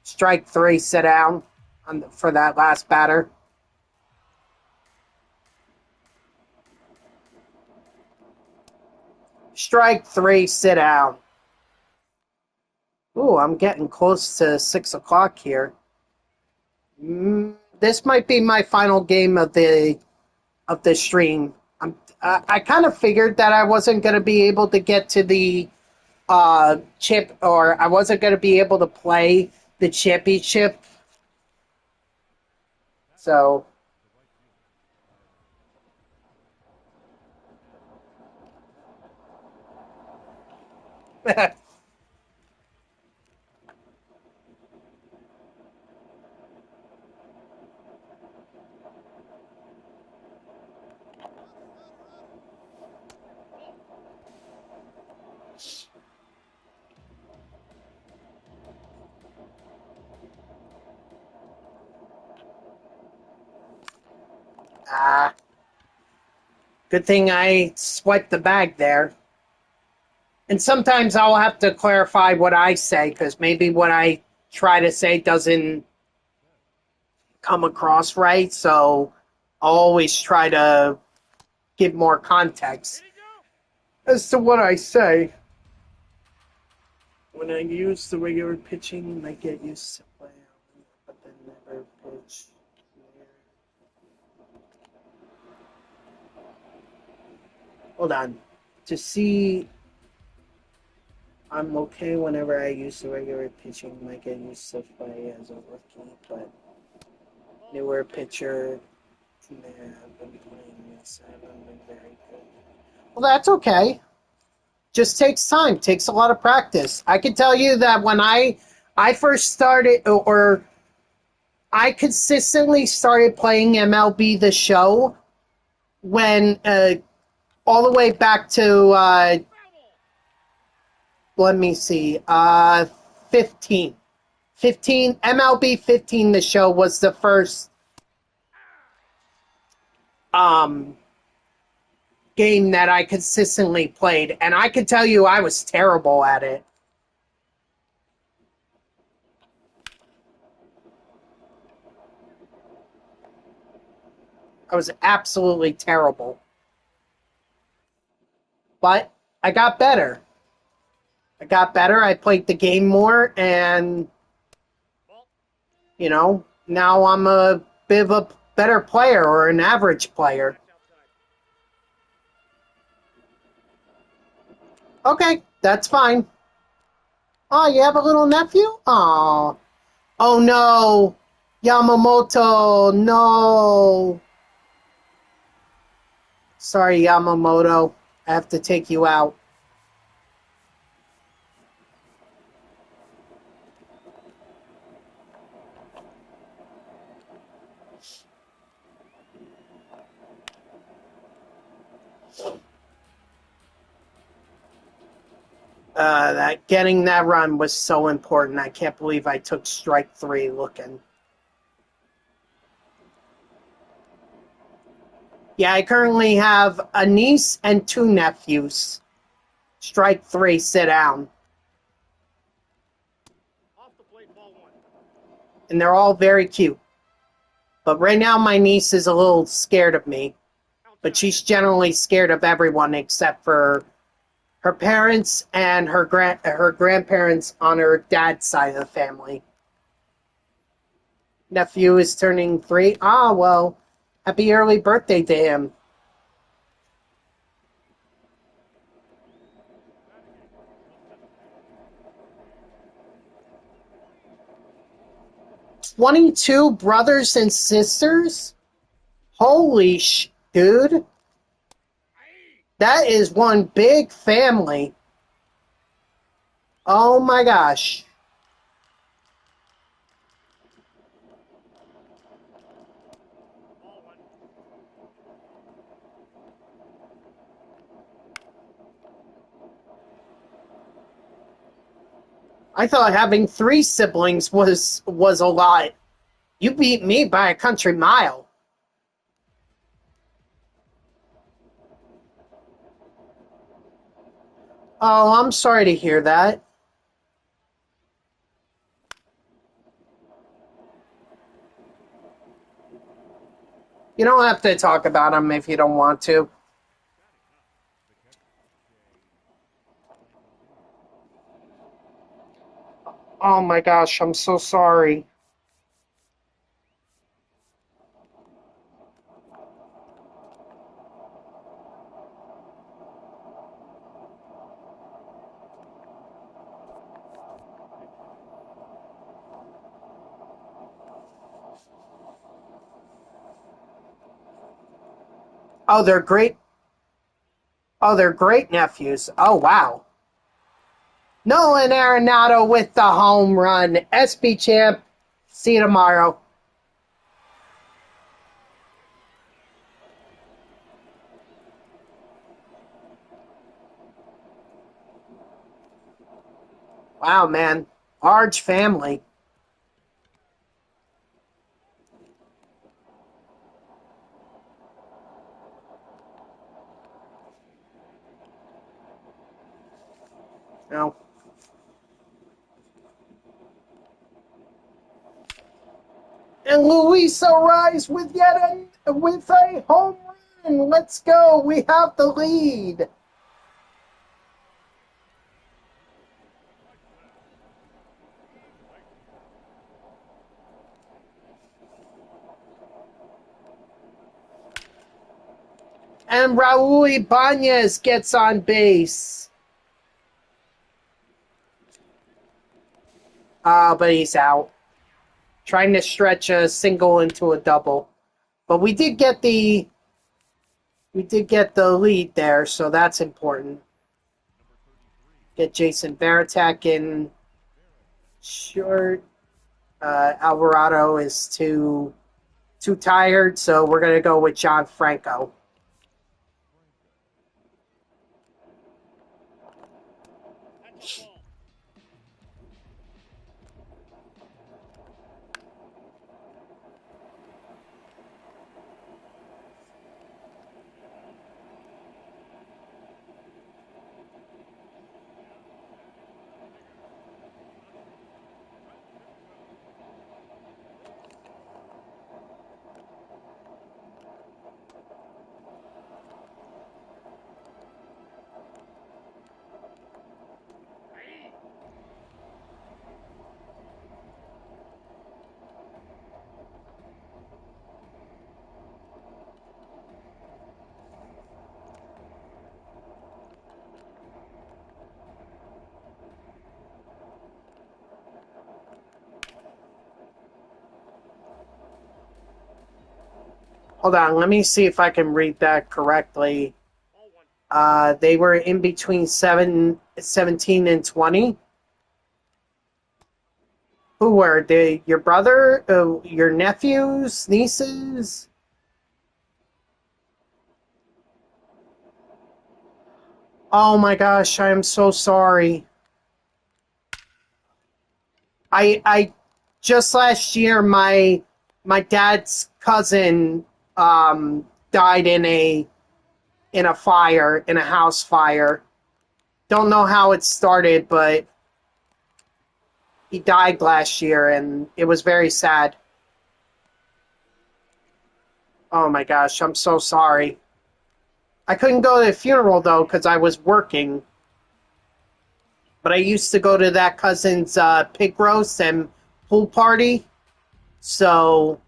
Strike 3, sit down for that last batter. Strike 3, sit down. Ooh, I'm getting close to 6 o'clock here. This might be my final game of the stream. I kind of figured that I wasn't going to be able to get to the chip, or I wasn't going to be able to play the championship. So Ball. ah, good thing I swiped the bag there. And sometimes I'll have to clarify what I say because maybe what I try to say doesn't come across right, so I'll always try to give more context as to what I say. When I use the regular pitching, I get used to play on, but then never pitch. Hold on. To see, I'm okay whenever I use the regular pitching. I get used to play as a rookie, but newer pitcher, man, I've been playing this. I haven't been very good. Well, that's okay. Just takes time. Takes a lot of practice. I can tell you that when I first started, or I consistently started playing MLB The Show when all the way back to let me see, 15. 15 MLB 15 The Show was the first game that I consistently played, and I can tell you I was terrible at it. I was absolutely terrible. But I got better. I got better. I played the game more, and, now I'm a bit of a better player or an average player. Okay, that's fine. Oh, you have a little nephew? Oh. Oh, no. Yamamoto, no. Sorry, Yamamoto. I have to take you out. That getting that run was so important. I can't believe I took strike 3 looking. Yeah, I currently have a niece and 2 nephews. Strike 3, sit down. Off the plate, ball 1. And they're all very cute. But right now my niece is a little scared of me. But she's generally scared of everyone except for her parents and her grandparents on her dad's side of the family. Nephew is turning 3. Ah, well, happy early birthday to him. "22 brothers and sisters? Holy dude. That is one big family. Oh my gosh. Ball 1. I thought having 3 siblings was a lot. You beat me by a country mile. Oh, I'm sorry to hear that. You don't have to talk about him if you don't want to. Oh my gosh, I'm so sorry. Oh, they're great. Oh, they're great nephews. Oh, wow. Nolan Arenado with the home run. SB champ. See you tomorrow. Wow, man. Large family. You know, Luis Ariz with with a home run. Let's go. We have the lead. And Raul Ibanez gets on base. But he's out. Trying to stretch a single into a double. But we did get the lead there, so that's important. Get Jason Varitek in short. Alvarado is too tired, so we're going to go with John Franco. Hold on, let me see if I can read that correctly. They were in between 17 and 20. Who were they? Your brother? Your nephews? Nieces? Oh my gosh, I am so sorry. I just last year my dad's cousin died in a fire, in a house fire. Don't know how it started, but he died last year, and it was very sad. Oh my gosh, I'm so sorry. I couldn't go to the funeral, though, because I was working. But I used to go to that cousin's pig roast and pool party. So,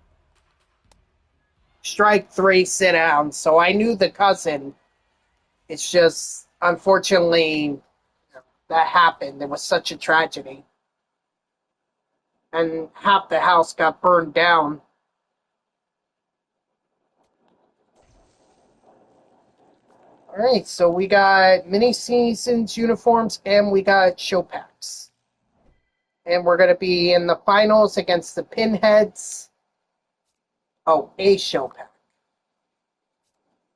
strike three, sit down. So I knew the cousin. It's just, unfortunately, that happened. It was such a tragedy. And half the house got burned down. All right, so we got mini seasons uniforms and we got show packs. And we're going to be in the finals against the Pinheads. Oh, a show pack.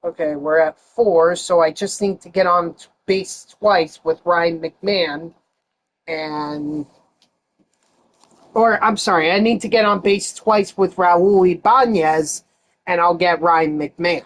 Okay, we're at 4, so I just need to get on base twice with Ryan McMahon. I'm sorry, I need to get on base twice with Raul Ibanez, and I'll get Ryan McMahon.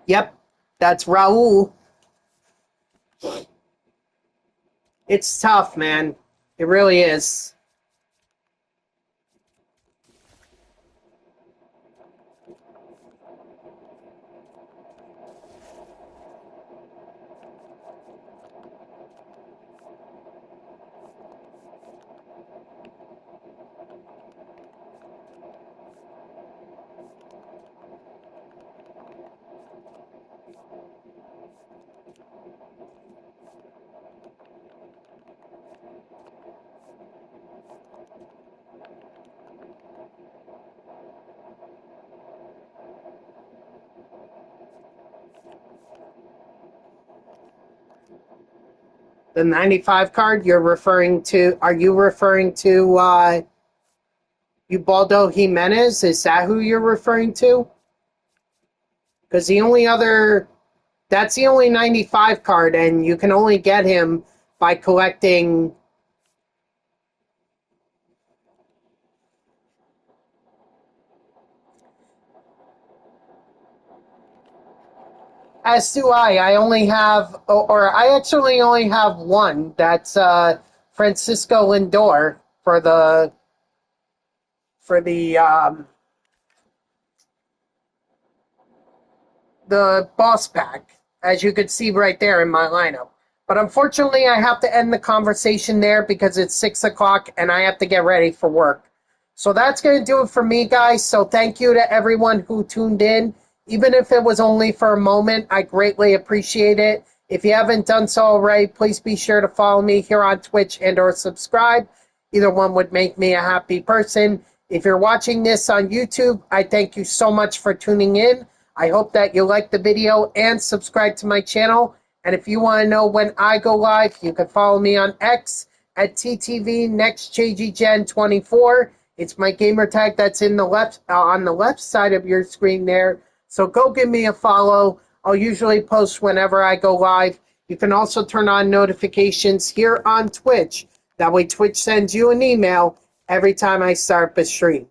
Yep, that's Raul. It's tough, man. It really is. The 95 card are you referring to Ubaldo Jimenez? Is that who you're referring to? Because the only other That's the only 95 card, and you can only get him by collecting. As do I. I only have, or I actually only have one. That's Francisco Lindor for the boss pack, as you could see right there in my lineup. But unfortunately, I have to end the conversation there because it's 6 o'clock and I have to get ready for work. So that's going to do it for me, guys. So thank you to everyone who tuned in. Even if it was only for a moment, I greatly appreciate it. If you haven't done so already, please be sure to follow me here on Twitch and or subscribe. Either one would make me a happy person. If you're watching this on YouTube, I thank you so much for tuning in. I hope that you like the video and subscribe to my channel. And if you want to know when I go live, you can follow me on X at TTV NextJGGen24. It's my gamer tag that's in the left on the left side of your screen there. So go give me a follow. I'll usually post whenever I go live. You can also turn on notifications here on Twitch. That way Twitch sends you an email every time I start the stream.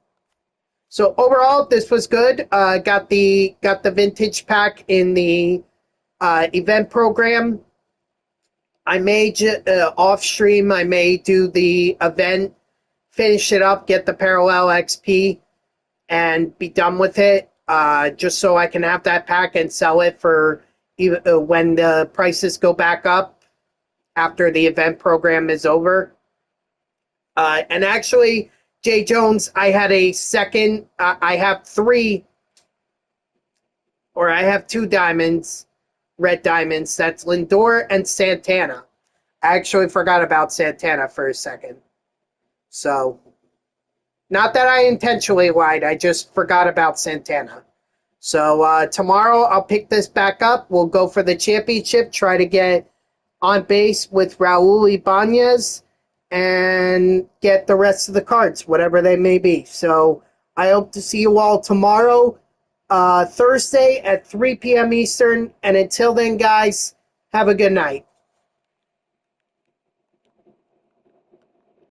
So overall, this was good. Got the vintage pack in the event program. I may off stream. I may do the event, finish it up, get the parallel XP, and be done with it. Just so I can have that pack and sell it for when the prices go back up after the event program is over. And actually, Jay Jones, I had a second. I have two diamonds, red diamonds. That's Lindor and Santana. I actually forgot about Santana for a second. So, not that I intentionally lied. I just forgot about Santana. So, tomorrow I'll pick this back up. We'll go for the championship, try to get on base with Raul Ibanez, and get the rest of the cards, whatever they may be. So I hope to see you all tomorrow, Thursday at 3 p.m. Eastern. And until then, guys, have a good night.